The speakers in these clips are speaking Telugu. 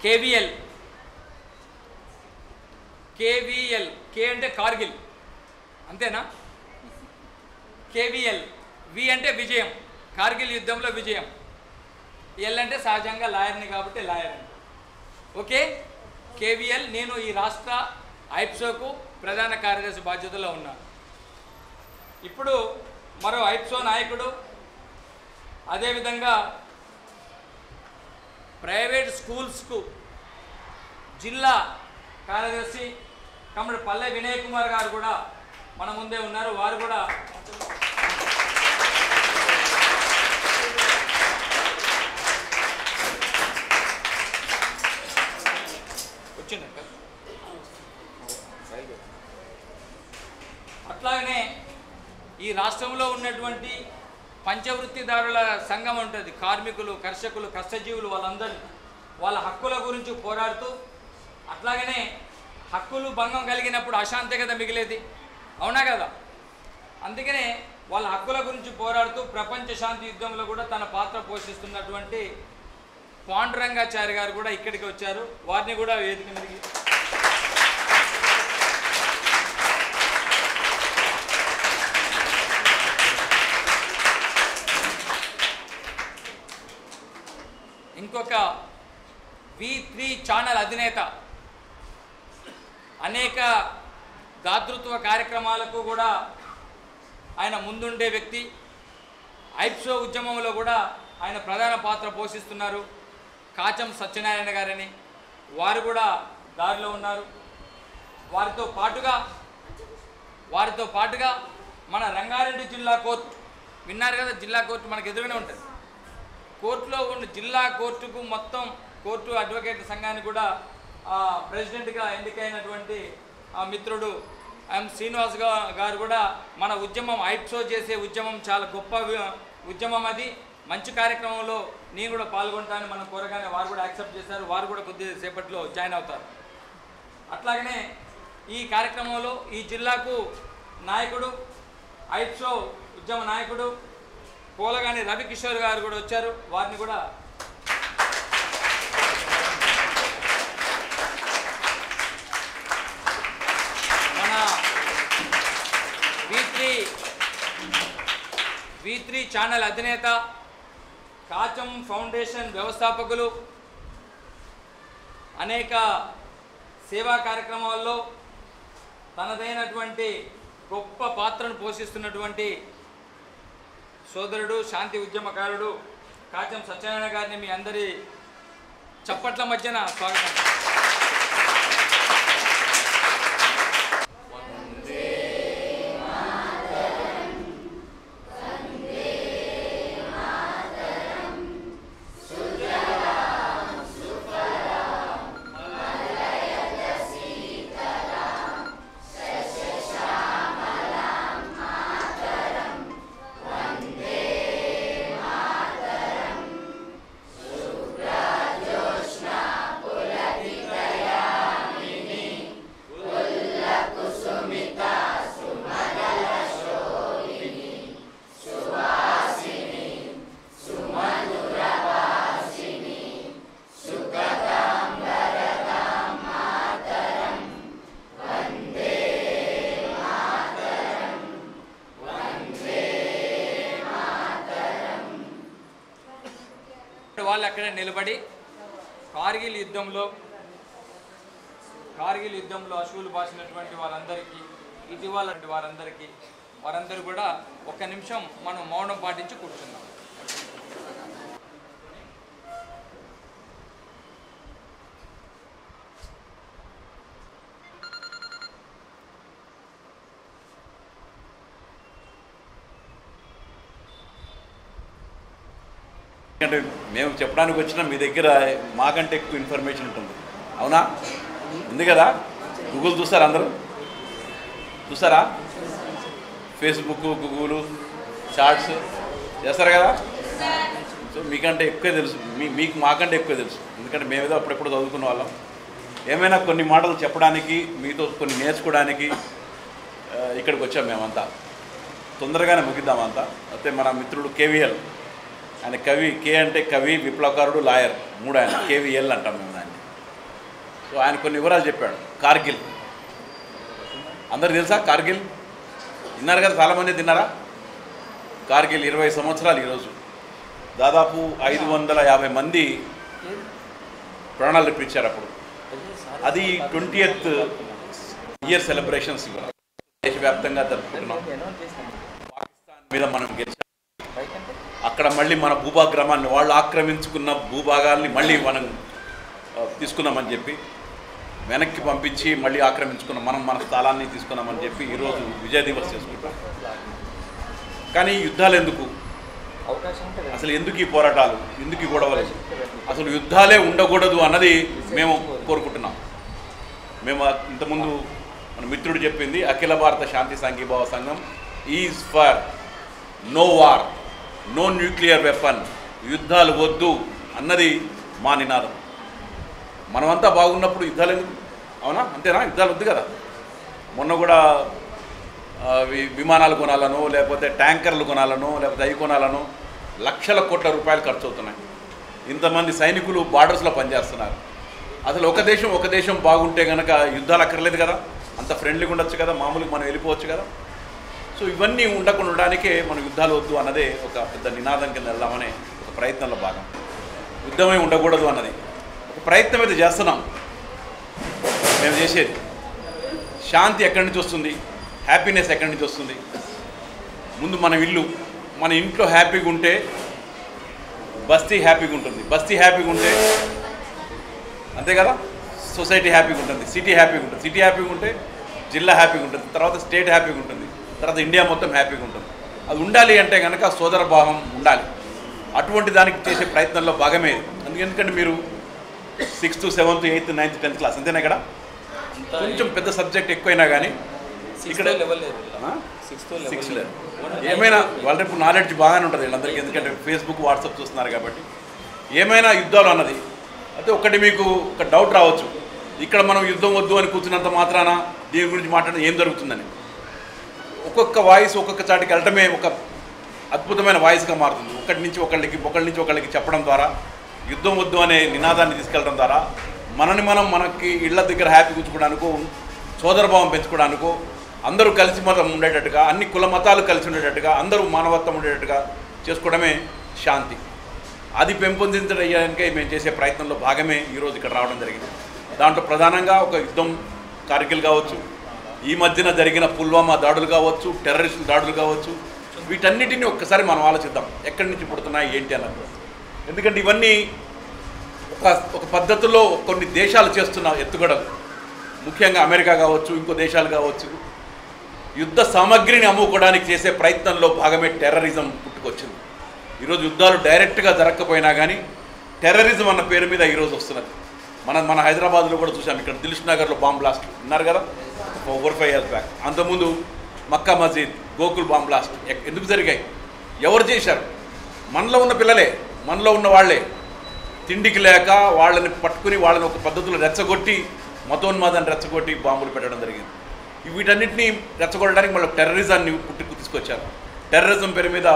కేవీఎల్, కేవీఎల్, కే అంటే కార్గిల్ అంతేనా? కేవీఎల్, వి అంటే విజయం, కార్గిల్ యుద్ధంలో విజయం, ఎల్ అంటే సహజంగా లాయర్ని కాబట్టి లాయర్ అని. Okay, KVL. నేను ఈ రాష్ట్ర ఐప్సోకు ప్రధాన కార్యదర్శి బాధ్యతలో ఉన్నాను. ఇప్పుడు మరో ఐప్సో నాయకుడు, అదేవిధంగా ప్రైవేట్ స్కూల్స్కు జిల్లా కార్యదర్శి కమ్మడి పల్లె వినయ్ కుమార్ గారు కూడా మన ముందే ఉన్నారు. వారు కూడా వచ్చింది. అట్లాగనే ఈ రాష్ట్రంలో ఉన్నటువంటి పంచవృత్తిదారుల సంఘం ఉంటుంది, కార్మికులు, కర్షకులు, కష్టజీవులు, వాళ్ళ హక్కుల గురించి పోరాడుతూ, అట్లాగనే హక్కులు భంగం కలిగినప్పుడు అశాంతికత మిగిలేది, అవునా కదా? అందుకనే వాళ్ళ హక్కుల గురించి పోరాడుతూ ప్రపంచ శాంతి యుద్ధంలో కూడా తన పాత్ర పోషిస్తున్నటువంటి పాండురంగాచారి గారు కూడా ఇక్కడికి వచ్చారు. వారిని కూడా వేదిక మీదకి ఇంకొక V3 ఛానల్ అధినేత, అనేక దాతృత్వ కార్యక్రమాలకు కూడా ఆయన ముందుండే వ్యక్తి. ఐప్సో ఉద్యమంలో కూడా ఆయన ప్రధాన పాత్ర పోషిస్తున్నారు. కాచం సత్యనారాయణ గారని వారు కూడా దారిలో ఉన్నారు. వారితో పాటుగా మన రంగారెడ్డి జిల్లా కోర్టు విన్నారు కదా, జిల్లా కోర్టు మనకు ఎదురుగానే ఉంటుంది. కోర్టులో ఉన్న జిల్లా కోర్టుకు మొత్తం కోర్టు అడ్వకేట్ల సంఘానికి కూడా ప్రెసిడెంట్గా ఎన్నికైనటువంటి మిత్రుడు శ్రీనివాస్ గారు కూడా మన ఉద్యమం ఐప్సో చేసే ఉద్యమం చాలా గొప్ప ఉద్యమం, అది మంచి కార్యక్రమంలో నేను కూడా పాల్గొంటానని మనం కోరగానే వారు కూడా యాక్సెప్ట్ చేశారు. వారు కూడా కొద్దిసేపట్లో జాయిన్ అవుతారు. అట్లాగనే ఈ కార్యక్రమంలో ఈ జిల్లాకు నాయకుడు, ఐప్సో ఉద్యమ నాయకుడు పోలగాని రవికిషోర్ గారు కూడా వచ్చారు. వారిని కూడా మన V3 ఛానల్ అధినేత, కాచం ఫౌండేషన్ వ్యవస్థాపకులు, అనేక సేవా కార్యక్రమాల్లో తనదైనటువంటి గొప్ప పాత్రను పోషిస్తున్నటువంటి సోదరుడు, శాంతి ఉద్యమకారుడు కాచం సత్యనారాయణ గారిని మీ అందరి చప్పట్ల మధ్యన స్వాగతం. వాళ్ళు అక్కడే నిలబడి కార్గిల్ యుద్ధంలో అశువులు బాసినటువంటి వారందరికీ, ఇటీవల వారందరూ కూడా ఒక్క నిమిషం మనం మౌనం పాటించి కూర్చున్నాం. అంటే మేము చెప్పడానికి వచ్చినా మీ దగ్గర మాకంటే ఎక్కువ ఇన్ఫర్మేషన్ ఉంటుంది, అవునా? ఉంది కదా, గూగుల్ చూస్తారా? అందరూ చూస్తారా? ఫేస్బుక్, గూగుల్ చాట్స్ చేస్తారు కదా. సో మీకంటే ఎక్కువే తెలుసు, మీకు మాకంటే ఎక్కువ తెలుసు, ఎందుకంటే మేమేదో అప్పుడెప్పుడు చదువుకున్న వాళ్ళం. ఏమైనా కొన్ని మాటలు చెప్పడానికి, మీతో కొన్ని నేర్చుకోవడానికి ఇక్కడికి వచ్చాం మేమంతా. తొందరగానే ముగిద్దామంతా. అయితే మన మిత్రుడు కేవీఎల్, ఆయన కవి, కే అంటే కవి, విప్లవకారుడు, లాయర్, మూడు ఆయన. కేవీఎల్ అంటాం మేము దాన్ని. సో ఆయన కొన్ని వివరాలు చెప్పాడు. కార్గిల్ అందరు తెలుసా? కార్గిల్ విన్నారు కదా, చాలామంది తిన్నారా? కార్గిల్ 20 సంవత్సరాలు ఈరోజు దాదాపు 550 మంది ప్రాణాలు తెప్పించారు. అప్పుడు అది 20th ఇయర్ సెలబ్రేషన్స్ దేశవ్యాప్తంగా జరుపుకుంటున్నాం. పాకిస్తాన్ మీద మనం గెలిచాం. అక్కడ మళ్ళీ మన భూభాగ్రామాన్ని వాళ్ళు ఆక్రమించుకున్న భూభాగాల్ని మళ్ళీ మనం తీసుకున్నామని చెప్పి వెనక్కి పంపించి మళ్ళీ ఆక్రమించుకున్నాం. మనం మన స్థలాన్ని తీసుకున్నామని చెప్పి ఈరోజు విజయ దివస్ చేసుకుంటాం. కానీ యుద్ధాలు ఎందుకు? అసలు ఎందుకు ఈ పోరాటాలు, ఎందుకు ఈ గొడవలు? అసలు యుద్ధాలే ఉండకూడదు అన్నది మేము కోరుకుంటున్నాం. మేము ఇంతకుముందు మన మిత్రుడు చెప్పింది అఖిల భారత శాంతి సంఘీభావ సంఘం is for no war, no nuclear weapon, యుద్ధాలు వద్దు అన్నది మా నినాదం. మనమంతా బాగున్నప్పుడు యుద్ధాలు ఎందుకు? అవునా? అంతేనా? యుద్ధాలు వద్దు కదా. మొన్న కూడా విమానాలు కొనాలనో లేకపోతే ట్యాంకర్లు కొనాలనో లేకపోతే అవి కొనాలనో లక్షల కోట్ల రూపాయలు ఖర్చు అవుతున్నాయి. ఇంతమంది సైనికులు బార్డర్స్లో పనిచేస్తున్నారు. అసలు ఒక దేశం బాగుంటే కనుక యుద్ధాలు అక్కర్లేదు కదా, అంత ఫ్రెండ్లీగా ఉండొచ్చు కదా, మామూలుగా మనం వెళ్ళిపోవచ్చు కదా. సో ఇవన్నీ ఉండకుండా ఉండడానికే మనం యుద్ధాలు వద్దు అన్నదే ఒక పెద్ద నినాదం కింద వెళ్దామనే ఒక ప్రయత్నంలో భాగం. యుద్ధమే ఉండకూడదు అన్నది ఒక ప్రయత్నం అయితే చేస్తున్నాం. మేము చేసేది శాంతి ఎక్కడి నుంచి వస్తుంది, హ్యాపీనెస్ ఎక్కడి నుంచి వస్తుంది? ముందు మన ఇంట్లో హ్యాపీగా ఉంటే బస్తీ హ్యాపీగా ఉంటుంది, బస్తీ హ్యాపీగా ఉంటే అంతే కదా సొసైటీ హ్యాపీగా ఉంటుంది, సిటీ హ్యాపీగా ఉంటుంది, సిటీ హ్యాపీగా ఉంటే జిల్లా హ్యాపీగా ఉంటుంది, తర్వాత స్టేట్ హ్యాపీగా ఉంటుంది, తర్వాత ఇండియా మొత్తం హ్యాపీగా ఉంటుంది. అది ఉండాలి అంటే కనుక సోదర భావం ఉండాలి. అటువంటి దానికి చేసే ప్రయత్నంలో భాగమే. ఎందుకంటే మీరు 6th, 7th, 8th, 9th, 10th class అంతేనా? ఇక్కడ కొంచెం పెద్ద సబ్జెక్ట్ ఎక్కువైనా కానీ ఇక్కడ 6 లేదు. ఏమైనా వాళ్ళ రేపు నాలెడ్జ్ బాగానే ఉంటుంది వీళ్ళందరికీ, ఎందుకంటే ఫేస్బుక్, వాట్సాప్ చూస్తున్నారు కాబట్టి. ఏమైనా యుద్ధాలు అన్నది అయితే ఒకటి మీకు ఒక డౌట్ రావచ్చు, ఇక్కడ మనం యుద్ధం వద్దు అని కూర్చున్నంత మాత్రాన దీని గురించి మాట్లాడడం ఏం జరుగుతుందని. ఒక్కొక్క వాయిస్ ఒక్కొక్క చాటికి వెళ్ళటమే ఒక అద్భుతమైన వాయిస్గా మారుతుంది. ఒకళ్ళ నుంచి ఒకళ్ళకి చెప్పడం ద్వారా, యుద్ధం వద్దు అనే నినాదాన్ని తీసుకెళ్ళడం ద్వారా మనకి ఇళ్ల దగ్గర హ్యాపీ కూర్చుకోవడానికో, సోదరభావం పెంచుకోవడానికో, అందరూ కలిసి మతం ఉండేటట్టుగా, అన్ని కుల మతాలు కలిసి ఉండేటట్టుగా, అందరూ మానవత్వం ఉండేటట్టుగా చేసుకోవడమే శాంతి. అది పెంపొందించడానికే మేము చేసే ప్రయత్నంలో భాగమే ఈరోజు ఇక్కడ రావడం జరిగింది. దాంట్లో ప్రధానంగా ఒక యుద్ధం కార్గిల్ కావచ్చు, ఈ మధ్యన జరిగిన పుల్వామా దాడులు కావచ్చు, టెర్రరిస్టుల దాడులు కావచ్చు, వీటన్నిటిని ఒక్కసారి మనం ఆలోచిద్దాం ఎక్కడి నుంచి పుడుతున్నాయి ఏంటి అన్నది. ఎందుకంటే ఇవన్నీ ఒక పద్ధతిలో కొన్ని దేశాలు చేస్తున్న ఎత్తుగడలు, ముఖ్యంగా అమెరికా కావచ్చు, ఇంకో దేశాలు కావచ్చు, యుద్ధ సామగ్రిని అమ్ముకోవడానికి చేసే ప్రయత్నంలో భాగమే టెర్రరిజం పుట్టుకొచ్చింది. ఈరోజు యుద్ధాలు డైరెక్ట్గా జరగకపోయినా కానీ టెర్రరిజం అన్న పేరు మీద ఈరోజు వస్తున్నది. మన హైదరాబాద్లో కూడా చూసాం. ఇక్కడ దిల్ష్ నగర్లో బాంబ్ బ్లాస్ట్ ఉన్నారు కదా, 4-5 years బ్యాక్. అంతకుముందు మక్కా మస్జిద్, గోకుల్ బాంబ్ బ్లాస్ట్ ఎందుకు జరిగాయి? ఎవరు చేశారు? మనలో ఉన్న పిల్లలే, మనలో ఉన్న వాళ్ళే. తిండికి లేక వాళ్ళని పట్టుకుని వాళ్ళని ఒక పద్ధతిలో రెచ్చగొట్టి, మతోన్మాదాన్ని రెచ్చగొట్టి బాంబులు పెట్టడం జరిగింది. వీటన్నిటిని రెచ్చగొట్టడానికి మళ్ళీ టెర్రరిజాన్ని తీసుకొచ్చారు. టెర్రరిజం పేరు మీద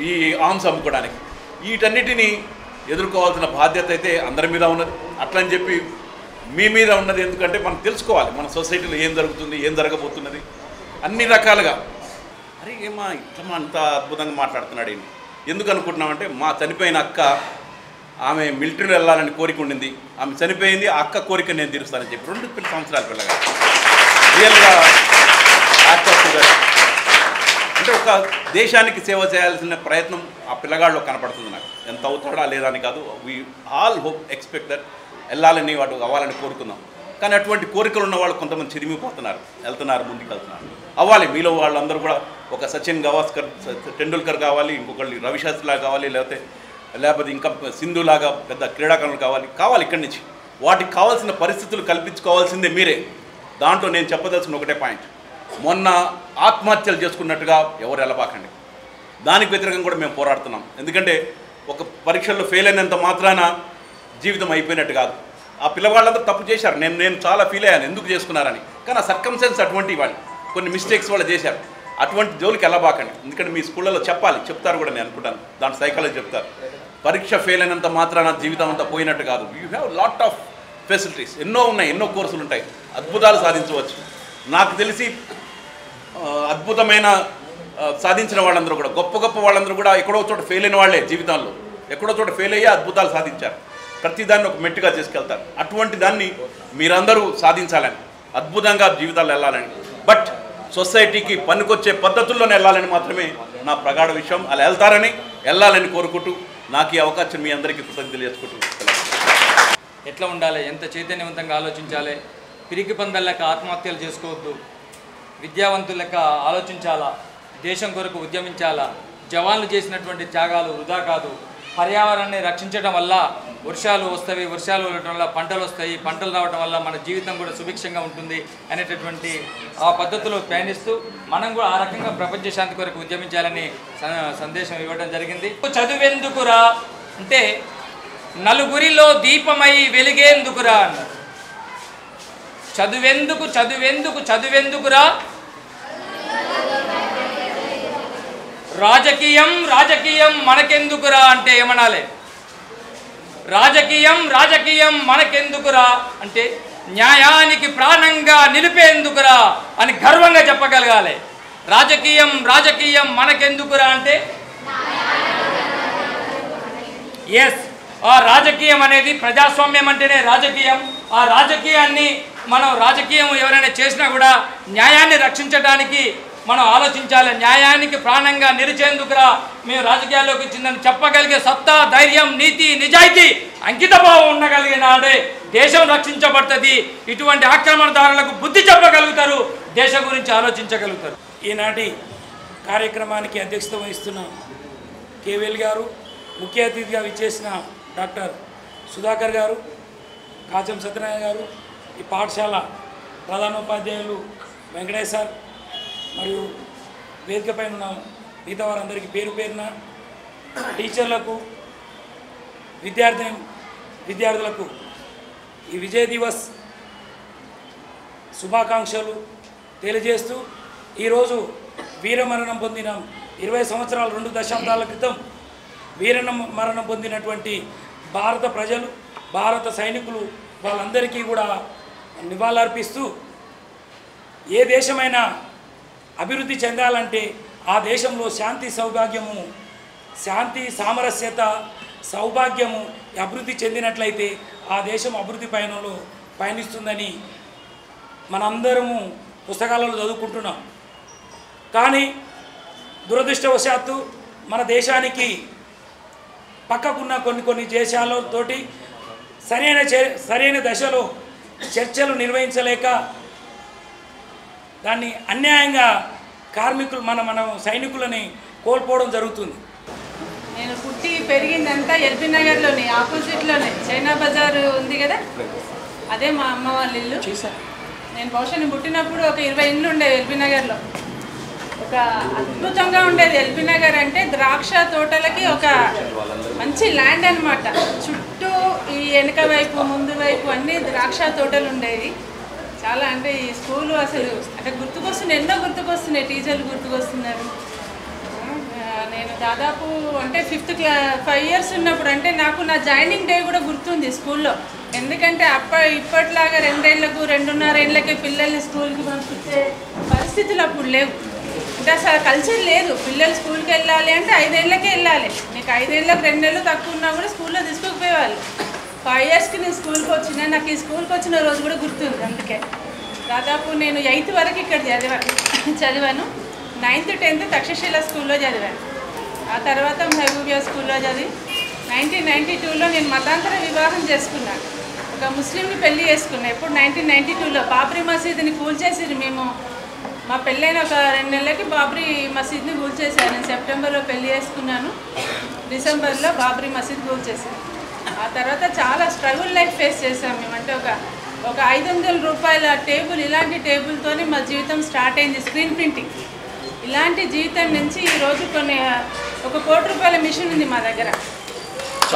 ఈ ఆర్మ్స్ అమ్ముకోవడానికి. వీటన్నిటిని ఎదుర్కోవాల్సిన బాధ్యత అయితే అందరి మీద ఉన్నది. అట్లని చెప్పి మీ మీద ఉన్నది. ఎందుకంటే మనం తెలుసుకోవాలి మన సొసైటీలో ఏం జరుగుతుంది, ఏం జరగబోతున్నది అన్ని రకాలుగా. అరే ఏమా ఇట్లా అంత అద్భుతంగా మాట్లాడుతున్నాడు ఏంటి? ఎందుకు అనుకుంటున్నామంటే మా చనిపోయిన అక్క, ఆమె మిలిటరీలో వెళ్ళాలని కోరిక ఉండింది, ఆమె చనిపోయింది. ఆ అక్క కోరిక నేను తీరుస్తానని చెప్పి 2 సంవత్సరాల పిల్లగా రియల్గా యాక్ట్ ఆఫ్ అంటే ఒక దేశానికి సేవ చేయాల్సిన ప్రయత్నం ఆ పిల్లగాడిలో కనపడుతుంది. నాకు ఎంత అవుతాడా లేదా అని కాదు, we all hope expect that వెళ్ళాలని వాడు అవ్వాలని కోరుకున్నాం. కానీ అటువంటి కోరికలు ఉన్న వాళ్ళు కొంతమంది చిరిమిపోతున్నారు, ముందుకు వెళ్తున్నారు. అవ్వాలి మీలో వాళ్ళందరూ కూడా. ఒక సచిన్ గవాస్కర్, టెండూల్కర్ కావాలి, ఇంకొకళ్ళు రవిశాస్త్రిలా కావాలి, లేకపోతే ఇంకా సింధులాగా పెద్ద క్రీడాకారులు కావాలి ఇక్కడి నుంచి. వాటికి కావాల్సిన పరిస్థితులు కల్పించుకోవాల్సిందే మీరే. దాంట్లో నేను చెప్పదలసిన ఒకటే పాయింట్, మొన్న ఆత్మహత్యలు చేసుకున్నట్టుగా ఎవరు వెళ్ళబాకండి. దానికి వ్యతిరేకంగా కూడా మేము పోరాడుతున్నాం. ఎందుకంటే ఒక పరీక్షల్లో ఫెయిల్ అయినంత మాత్రాన జీవితం అయిపోయినట్టు కాదు. ఆ పిల్లవాళ్ళందరూ తప్పు చేశారు, నేను చాలా ఫీల్ అయ్యాను ఎందుకు చేసుకున్నారని. కానీ ఆ సర్కమ్స్టెన్స్ అటువంటి వాళ్ళు కొన్ని మిస్టేక్స్ వాళ్ళు చేశారు. అటువంటి జోలికి వెళ్ళబాకండి. ఎందుకంటే మీ స్కూళ్ళలో చెప్తారు కూడా, నేను అనుకుంటాను దాని సైకాలజీ చెప్తారు. పరీక్ష ఫెయిల్ అయినంత మాత్రాన జీవితం అంతా పోయినట్టు కాదు. You have lot of facilities ఎన్నో ఉన్నాయి, ఎన్నో కోర్సులు ఉంటాయి, అద్భుతాలు సాధించవచ్చు. నాకు తెలిసి అద్భుతమైన సాధించిన వాళ్ళందరూ కూడా, గొప్ప గొప్ప వాళ్ళందరూ కూడా ఎక్కడో చోట ఫెయిల్ అయిన వాళ్ళే జీవితాల్లో, ఎక్కడో చోట ఫెయిల్ అయ్యి అద్భుతాలు సాధించారు. ప్రతిదాన్ని ఒక మెట్టుగా చేసుకెళ్తారు. అటువంటి దాన్ని మీరందరూ సాధించాలని, అద్భుతంగా జీవితాలు వెళ్ళాలని, బట్ సొసైటీకి పనికొచ్చే పద్ధతుల్లోనే వెళ్ళాలని మాత్రమే నా ప్రగాఢ విషయం. అలా వెళ్తారని, వెళ్ళాలని కోరుకుంటూ నాకు ఈ అవకాశం మీ అందరికీ కృతజ్ఞతలు చేసుకుంటూ ఎట్లా ఉండాలి, ఎంత చైతన్యవంతంగా ఆలోచించాలి, పిరికి పందల లెక్క ఆత్మహత్యలు చేసుకోవద్దు, విద్యావంతుల లెక్క ఆలోచించాలా, దేశం కొరకు ఉద్యమించాలా, జవాన్లు చేసినటువంటి త్యాగాలు వృధా కాదు, పర్యావరణాన్ని రక్షించడం వల్ల వర్షాలు వస్తాయి, వర్షాలు ఉండటం వల్ల పంటలు వస్తాయి, పంటలు రావడం వల్ల మన జీవితం కూడా సుభిక్షంగా ఉంటుంది అనేటటువంటి ఆ పద్ధతిలో ప్రయాణిస్తూ మనం కూడా ఆ రకంగా ప్రపంచ శాంతి కొరకు ఉద్యమించాలని సందేశం ఇవ్వడం జరిగింది. చదువెందుకురా అంటే నలుగురిలో దీపమై వెలిగేందుకురా అన్నారు. చదువెందుకు చదువెందుకు చదువెందుకురా, రాజకీయం రాజకీయం మనకెందుకురా అంటే ఏమనాలి, రాజకీయం రాజకీయం మనకెందుకురా అంటే న్యాయానికి ప్రాణంగా నిలిపేందుకురా అని గర్వంగా చెప్పగలగాలి. రాజకీయం రాజకీయం మనకెందుకురా అంటే ఎస్, ఆ రాజకీయం అనేది ప్రజాస్వామ్యం అంటేనే రాజకీయం. ఆ రాజకీయాన్ని మనం రాజకీయం ఎవరైనా చేసినా కూడా న్యాయాన్ని రక్షించడానికి మనం ఆలోచించాలి. న్యాయానికి ప్రాణంగా నిలిచేందుకురా మేము రాజకీయాల్లోకి వచ్చిందని చెప్పగలిగే సత్తా, ధైర్యం, నీతి, నిజాయితీ, అంకితభావం ఉండగలిగిన అంటే దేశం రక్షించబడుతుంది. ఇటువంటి ఆక్రమణదారులకు బుద్ధి చెప్పగలుగుతారు, దేశం గురించి ఆలోచించగలుగుతారు. ఈనాటి కార్యక్రమానికి అధ్యక్షత వహిస్తున్న కేవీఎల్ గారు, ముఖ్య అతిథిగా విచ్చేసిన డాక్టర్ సుధాకర్ గారు, కాచం సత్యనారాయణ గారు, ఈ పాఠశాల ప్రధానోపాధ్యాయులు వెంకటేష్ సార్ మరియు వేదికపై ఉన్న మిగతా వారందరికీ పేరు పేరున, టీచర్లకు, విద్యార్థులకు ఈ విజయ్ దివస్ శుభాకాంక్షలు తెలియజేస్తూ, ఈరోజు వీరమరణం పొందిన 20 సంవత్సరాలు 2 దశాబ్దాల క్రితం వీరమరణం పొందినటువంటి భారత ప్రజలు, భారత సైనికులు వాళ్ళందరికీ కూడా నివాళులర్పిస్తూ, ఏ దేశమైనా అభివృద్ధి చెందాలంటే ఆ దేశంలో శాంతి సౌభాగ్యము, శాంతి సామరస్యత సౌభాగ్యము అభివృద్ధి చెందినట్లయితే ఆ దేశం అభివృద్ధి పయనంలో పయనిస్తుందని మనందరము పుస్తకాలలో చదువుకుంటున్నాం. కానీ దురదృష్టవశాత్తు మన దేశానికి పక్కకున్న కొన్ని దేశాలతోటి సరైన దశలో చర్చలు నిర్వహించలేక దాన్ని అన్యాయంగా కార్మికులు మన సైనికులని కోల్పోవడం జరుగుతుంది. నేను పుట్టి పెరిగిందంతా ఎల్బీ నగర్లోనే, ఆపోజిట్లోనే చైనా బజార్ ఉంది కదా, అదే మా అమ్మ వాళ్ళ ఇల్లు. నేను బహుశా నేను పుట్టినప్పుడు ఒక 20 ఇళ్ళు ఉండేవి ఎల్బీ నగర్లో. ఒక అద్భుతంగా ఉండేది ఎల్బీ నగర్ అంటే, ద్రాక్ష తోటలకి ఒక మంచి ల్యాండ్ అనమాట. చుట్టూ ఈ వెనక వైపు ముందు వైపు అన్నీ ద్రాక్ష తోటలు ఉండేవి. చాలా అంటే ఈ స్కూలు అసలు అంటే గుర్తుకొస్తున్నాయి, ఎన్నో గుర్తుకొస్తున్నాయి, టీచర్లు గుర్తుకొస్తున్నారు. నేను దాదాపు అంటే 5 ఇయర్స్ ఉన్నప్పుడు అంటే నాకు నా జాయినింగ్ డే కూడా గుర్తుంది స్కూల్లో. ఎందుకంటే ఇప్పటిలాగా 2 ఏళ్ళకు 2.5 ఏళ్ళకే పిల్లల్ని స్కూల్కి పంపించే పరిస్థితులు అప్పుడు లేవు. అంటే అసలు కల్చర్ లేదు. పిల్లలు స్కూల్కి వెళ్ళాలి అంటే 5 ఏళ్ళకే వెళ్ళాలి. నీకు 5 ఏళ్ళకు 2 నెలలు తక్కువ ఉన్నా కూడా స్కూల్లో తీసుకోకపోయేవాళ్ళు. 5 ఇయర్స్కి నేను స్కూల్కి వచ్చినా, నాకు ఈ స్కూల్కి వచ్చిన రోజు కూడా గుర్తుంది. అందుకే దాదాపు నేను 8th వరకు ఇక్కడ చదివాను. 9th 10th తక్షశిల స్కూల్లో చదివాను. ఆ తర్వాత మహబూబియా స్కూల్లో చదివి 1992లో నేను మతాంతర వివాహం చేసుకున్నాను. ఒక ముస్లింని పెళ్లి చేసుకున్నాను. ఎప్పుడు 1992లో బాబ్రీ మసీదుని కూల్చేసి, మేము మా పెళ్ళైన ఒక 2 నెలలకి బాబ్రీ మసీద్ని కూల్చేసాను. నేను సెప్టెంబర్లో పెళ్లి చేసుకున్నాను, డిసెంబర్లో బాబ్రీ మసీద్ కూల్చేసాను. ఆ తర్వాత చాలా స్ట్రగుల్ లైఫ్ ఫేస్ చేసాం మేము. అంటే ఒక 500 రూపాయల టేబుల్, ఇలాంటి టేబుల్తోనే మా జీవితం స్టార్ట్ అయింది. స్క్రీన్ ప్రింటింగ్ ఇలాంటి జీవితం నుంచి ఈరోజు ఒక 1 కోటి రూపాయల మిషన్ ఉంది మా దగ్గర.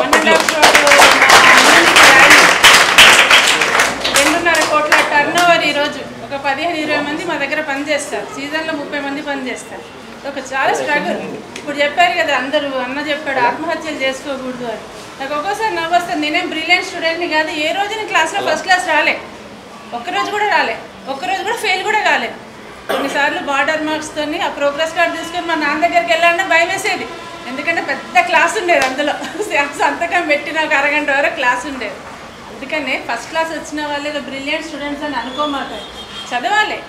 1.5 కోట్ల టర్న్ ఓవర్. ఈరోజు ఒక 15-20 మంది మా దగ్గర పనిచేస్తారు. సీజన్లో 30 మంది పనిచేస్తారు. ఒక చాలా స్ట్రగుల్. ఇప్పుడు చెప్పారు కదా అందరూ, అన్న చెప్పాడు ఆత్మహత్యలు చేసుకోకూడదు అని. నాకు ఒక్కోసారి నవ్వు వస్తుంది. నేనేం బ్రిలియంట్ స్టూడెంట్ని కాదు, ఏ రోజు నేను క్లాస్లో ఫస్ట్ క్లాస్ రాలే, ఒక్కరోజు కూడా రాలే, ఒక్కరోజు కూడా ఫెయిల్ కూడా కాలే. కొన్నిసార్లు బార్డర్ మార్క్స్తో ఆ ప్రోగ్రెస్ కార్డు తీసుకొని మా నాన్న దగ్గరికి వెళ్ళాలంటే భయం వేసేది, ఎందుకంటే పెద్ద క్లాస్ ఉండేది, అందులో సంతకం పెట్టిన ఒక అరగంట వరకు క్లాస్ ఉండేది. అందుకనే ఫస్ట్ క్లాస్ వచ్చిన వాళ్ళే బ్రిలియంట్ స్టూడెంట్స్ అని అనుకోమాట, చదవాలి.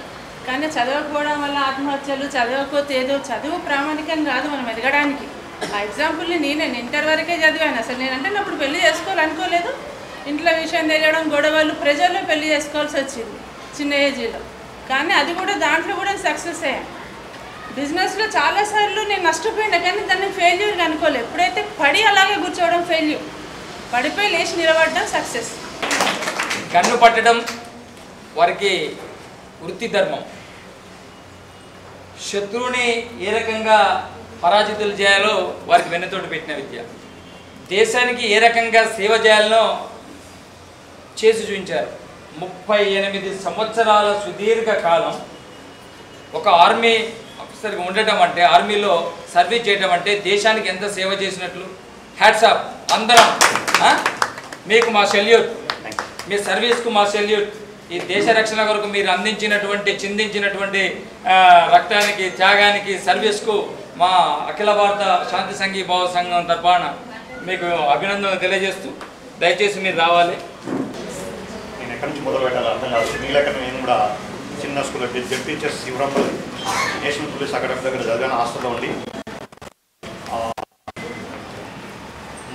కానీ చదవకపోవడం వల్ల ఆత్మహత్యలు, చదవకపోతే ఏదో చదువు ప్రామాణికం కాదు మనం ఎదగడానికి. ఆ ఎగ్జాంపుల్ని నేను ఇంటర్ వరకే చదివాను. అసలు నేనంటే అప్పుడు పెళ్లి చేసుకోవాలనుకోలేదు, ఇంట్లో విషయం తెలియడం, గొడవలు, ప్రజల్లో పెళ్లి చేసుకోవాల్సి వచ్చింది చిన్న ఏజ్లో. కానీ అది కూడా దాంట్లో కూడా సక్సెస్ అయ్యాను. బిజినెస్లో చాలాసార్లు నేను నష్టపోయినా కానీ దాన్ని ఫెయిల్యూర్గా అనుకోలేదు. ఎప్పుడైతే పడి అలాగే కూర్చోవడం ఫెయిల్యూర్, పడిపోయి లేచి నిలబడడం సక్సెస్. కన్ను పట్టడం వారికి వృత్తి ధర్మం. శత్రువుని ఏ రకంగా పరాజితులు చేయాలో వారికి వెన్నతోటి పెట్టిన విద్య. దేశానికి ఏ రకంగా సేవ చేయాలనో చేసి చూపించారు. 38 సంవత్సరాల సుదీర్ఘ కాలం ఒక ఆర్మీ ఆఫీసర్గా ఉండటం అంటే, ఆర్మీలో సర్వీస్ చేయటం అంటే దేశానికి ఎంత సేవ చేసినట్లు. హ్యాట్స్ ఆఫ్ అందరం, మీకు మా సెల్యూట్, మీ సర్వీస్కు మా సెల్యూట్. ఈ దేశ రక్షణ కొరకు మీరు అందించినటువంటి, చిందించినటువంటి రక్తానికి, త్యాగానికి, సర్వీస్కు మా అఖిల భారత శాంతి సంఘీభావ సంఘం తరపున మీకు అభినందనలు తెలియజేస్తూ దయచేసి మీరు రావాలి. నేను ఎక్కడి నుంచి మొదలు పెట్టాలి అర్థం కాదు. మీలెక్క నేను కూడా చిన్న స్కూల్లో ZPHS Shivarampalli national police academy దగ్గర చదివాను, హాస్టల్లో ఉండి.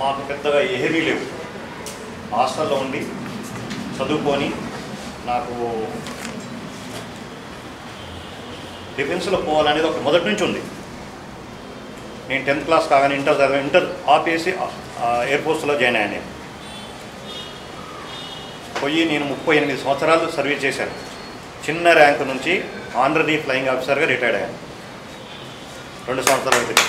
మాకు పెద్దగా ఏమీ లేవు, హాస్టల్లో ఉండి చదువుకొని నాకు డిఫెన్స్లో పోవాలనేది ఒక మొదటి నుంచి ఉంది. నేను 10th క్లాస్ కాగానే ఇంటర్ చదివాను. ఇంటర్ ఆపేసి ఎయిర్ ఫోర్స్లో జాయిన్ అయ్యాను. నేను పోయి నేను 38 సంవత్సరాలు సర్వీస్ చేశాను. చిన్న ర్యాంకు నుంచి ఆనరీ ఫ్లయింగ్ ఆఫీసర్గా రిటైర్డ్ అయ్యాను 2 సంవత్సరాల క్రితం.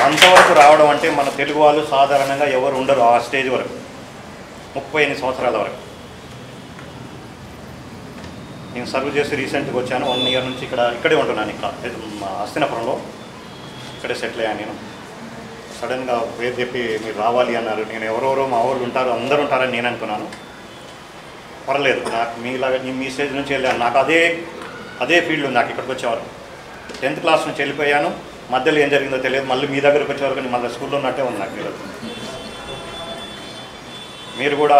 అంతవరకు రావడం అంటే మన తెలుగు వాళ్ళు సాధారణంగా ఎవరు ఉండరు ఆ స్టేజ్ వరకు, 38 సంవత్సరాల వరకు. నేను సర్వ్ చేసి రీసెంట్గా వచ్చాను. 1 ఇయర్ నుంచి ఇక్కడే ఉంటున్నాను. ఇక్కడ హస్తినాపురంలో ఇక్కడే సెటిల్ అయ్యాను. నేను సడన్గా పేరు చెప్పి మీరు రావాలి అన్నారు. నేను ఎవరెవరో మా వాళ్ళు ఉంటారు, అందరూ ఉంటారని నేను అనుకున్నాను. పర్లేదు, నాకు మీలాగా మీ స్టేజ్ నుంచి వెళ్ళాను. నాకు అదే ఫీల్డ్ నాకు ఇక్కడికి వచ్చేవారు. 10th క్లాస్ నుంచి వెళ్ళిపోయాను. మధ్యలో ఏం జరిగిందో తెలియదు. మళ్ళీ మీ దగ్గరకు వచ్చేవారు కానీ మళ్ళీ స్కూల్లో ఉన్నట్టే ఉంది నాకు. మీరు కూడా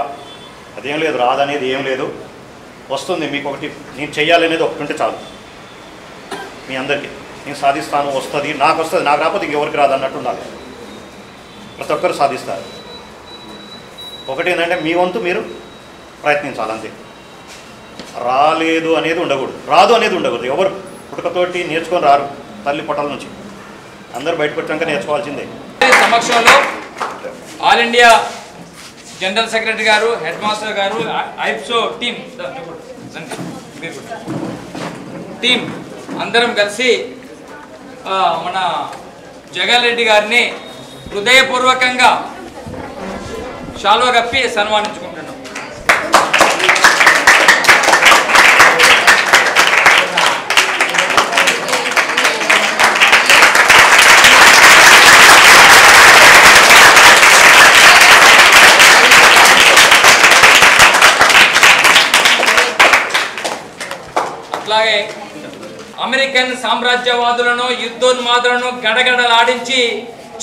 అదేం లేదు, రాదనేది ఏం లేదు, వస్తుంది. మీకు ఒకటి నేను చెయ్యాలనేది ఒకటి ఉంటే చాలు. మీ అందరికీ నేను సాధిస్తాను, వస్తుంది, నాకు వస్తుంది, నాకు రాకపోతే ఇంకెవరికి రాదు అన్నట్టు ఉండాలి. ప్రతి ఒక్కరు సాధిస్తారు. ఒకటి ఏంటంటే మీ వంతు మీరు ప్రయత్నించాలి అంతే. రాలేదు అనేది ఉండకూడదు, రాదు అనేది ఉండకూడదు. ఎవరు పుట్టుకతోటి నేర్చుకొని రారు తల్లి పొట్టల నుంచి, అందరూ బయటకు వచ్చాక నేర్చుకోవాల్సిందే. సమక్షంలో ఆల్ ఇండియా జనరల్ సెక్రటరీ గారు, హెడ్ మాస్టర్ గారు, ఐప్సో టీం అందరం కలిసి మన జగన్ రెడ్డి గారిని హృదయపూర్వకంగా శాలువా కప్పి సన్మానించుకుంటున్నాం. అట్లాగే అమెరికన్ సామ్రాజ్యవాదులను, యుద్ధోన్మాదులను గడగడలాడించి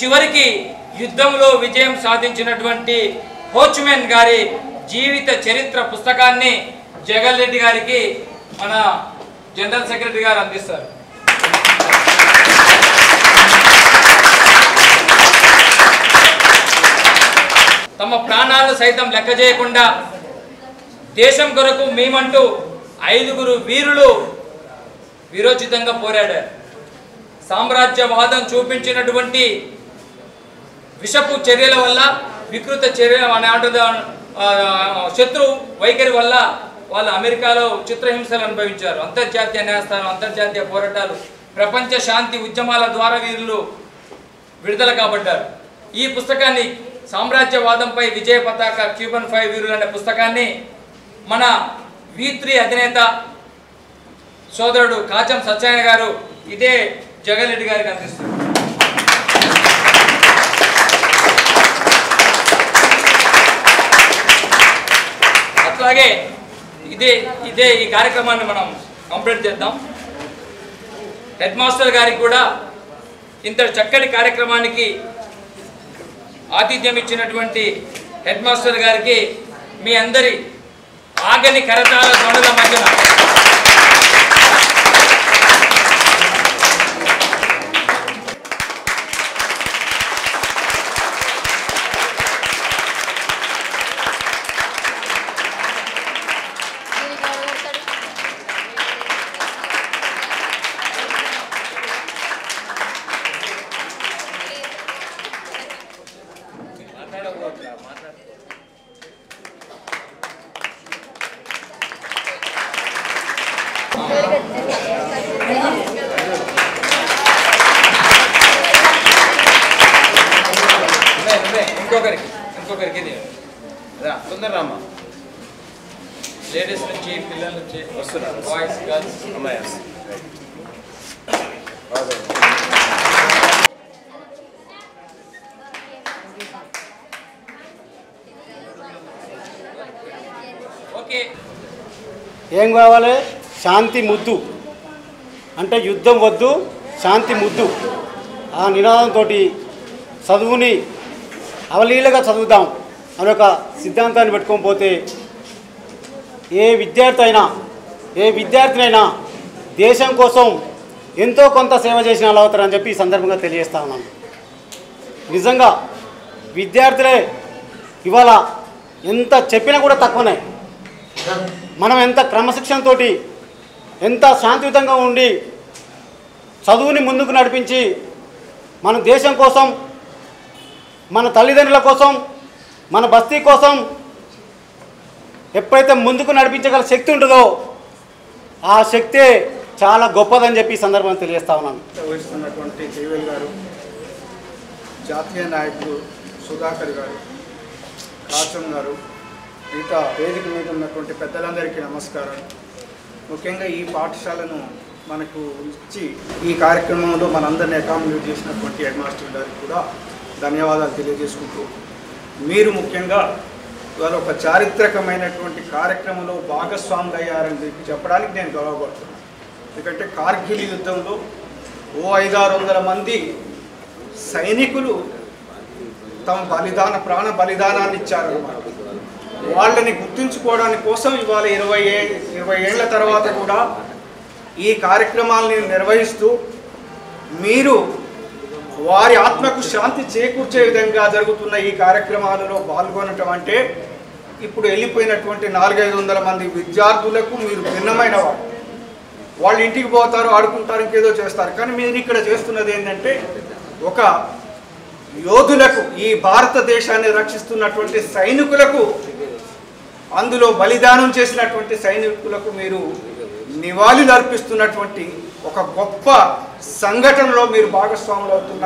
చివరికి యుద్ధంలో విజయం సాధించినటువంటి హోచ్మెన్ గారి జీవిత చరిత్ర పుస్తకాన్ని జగన్ రెడ్డి గారికి మన జనరల్ సెక్రటరీ గారు అందిస్తారు. తమ ప్రాణాలు సైతం లెక్క చేయకుండా దేశం కొరకు మేమంటూ 5 వీరులు వీరోచితంగా పోరాడారు. సామ్రాజ్యవాదం చూపించినటువంటి విషపు చర్యల వల్ల, వికృత చర్యల శత్రు వైఖరి వల్ల వాళ్ళు అమెరికాలో చిత్రహింసలు అనుభవించారు. అంతర్జాతీయ న్యాయస్థానం, అంతర్జాతీయ పోరాటాలు, ప్రపంచ శాంతి ఉద్యమాల ద్వారా వీరులు విడుదల కాబడ్డారు. ఈ పుస్తకాన్ని, సామ్రాజ్యవాదంపై విజయ పతాక క్యూబన్ 5 వీరులు అనే పుస్తకాన్ని మన V3 అధినేత సోదరుడు కాచం సత్యనారాయణ గారు ఇదే జగన్ రెడ్డి గారికి అందిస్తారు. అట్లాగే ఇదే ఈ కార్యక్రమాన్ని మనం కంప్లీట్ చేద్దాం. హెడ్ మాస్టర్ గారికి కూడా ఇంత చక్కటి కార్యక్రమానికి ఆతిథ్యం ఇచ్చినటువంటి హెడ్ మాస్టర్ గారికి మీ అందరి ఆగని కరతాళ ధ్వనుల మధ్యన ఇంకొకరికి తొందరరామ్మా. లేడీస్ నుంచి పిల్లల నుంచి వస్తున్నారు. బాయ్స్ గర్ల్స్ అమ్మాయి ఓకే. ఏం కావాలి? శాంతి ముద్దు అంటే యుద్ధం వద్దు, శాంతి ముద్దు. ఆ నినాదంతో చదువుని అవలీలగా చదువుదాం అనే ఒక సిద్ధాంతాన్ని పెట్టుకొని పోతే ఏ విద్యార్థినైనా దేశం కోసం ఎంతో కొంత సేవ చేసిన వాళ్ళు అవుతారని చెప్పి ఈ సందర్భంగా తెలియజేస్తా ఉన్నాను. నిజంగా విద్యార్థులే ఇవాళ ఎంత చెప్పినా కూడా తక్కువనే. మనం ఎంత క్రమశిక్షణతో ఎంత శాంతియుతంగా ఉండి చదువుని ముందుకు నడిపించి మన దేశం కోసం, మన తల్లిదండ్రుల కోసం, మన బస్తీ కోసం ఎప్పుడైతే ముందుకు నడిపించగల శక్తి ఉంటుందో ఆ శక్తే చాలా గొప్పదని చెప్పి ఈ సందర్భంగా తెలియజేస్తా ఉన్నాను. వహిస్తున్నటువంటి కేవీఎల్ గారు, జాతీయ నాయకులు సుధాకర్ గారు, కాచం గారు, మిగతా వేదిక మీద ఉన్నటువంటి పెద్దలందరికీ నమస్కారం. ముఖ్యంగా ఈ పాఠశాలను మనకు ఇచ్చి ఈ కార్యక్రమంలో మనందరినీ అకామిడేట్ చేసినటువంటి హెడ్ మాస్టర్ గారికి కూడా ధన్యవాదాలు తెలియజేసుకుంటూ, మీరు ముఖ్యంగా ఇవాళ ఒక చారిత్రకమైనటువంటి కార్యక్రమంలో భాగస్వాములు అయ్యారని చెప్పడానికి నేను గర్వపడుతున్నాను. ఎందుకంటే కార్గిల్ యుద్ధంలో 500-600 మంది సైనికులు తమ ప్రాణ బలిదానాన్ని ఇచ్చారు. వాళ్ళని గుర్తుంచుకోవడానికి కోసం ఇవాళ 20 ఏళ్ల తర్వాత కూడా ఈ కార్యక్రమాలని నిర్వహిస్తూ మీరు వారి ఆత్మకు శాంతి చేకూర్చే విధంగా జరుగుతున్న ఈ కార్యక్రమాలలో పాల్గొనటం అంటే ఇప్పుడు వెళ్ళిపోయినటువంటి 400-500 మంది విద్యార్థులకు మీరు భిన్నమైన వాళ్ళు ఇంటికి పోతారు, ఆడుకుంటారు, ఇంకేదో చేస్తారు. కానీ మీరు ఇక్కడ చేస్తున్నది ఏంటంటే ఒక యోధులకు, ఈ భారతదేశాన్ని రక్షిస్తున్నటువంటి సైనికులకు, అందులో బలిదానం చేసినటువంటి సైనికులకు మీరు నివాళులు అర్పిస్తున్నటువంటి ఒక గొప్ప సంఘటనలో మీరు భాగస్వాములు అవుతున్న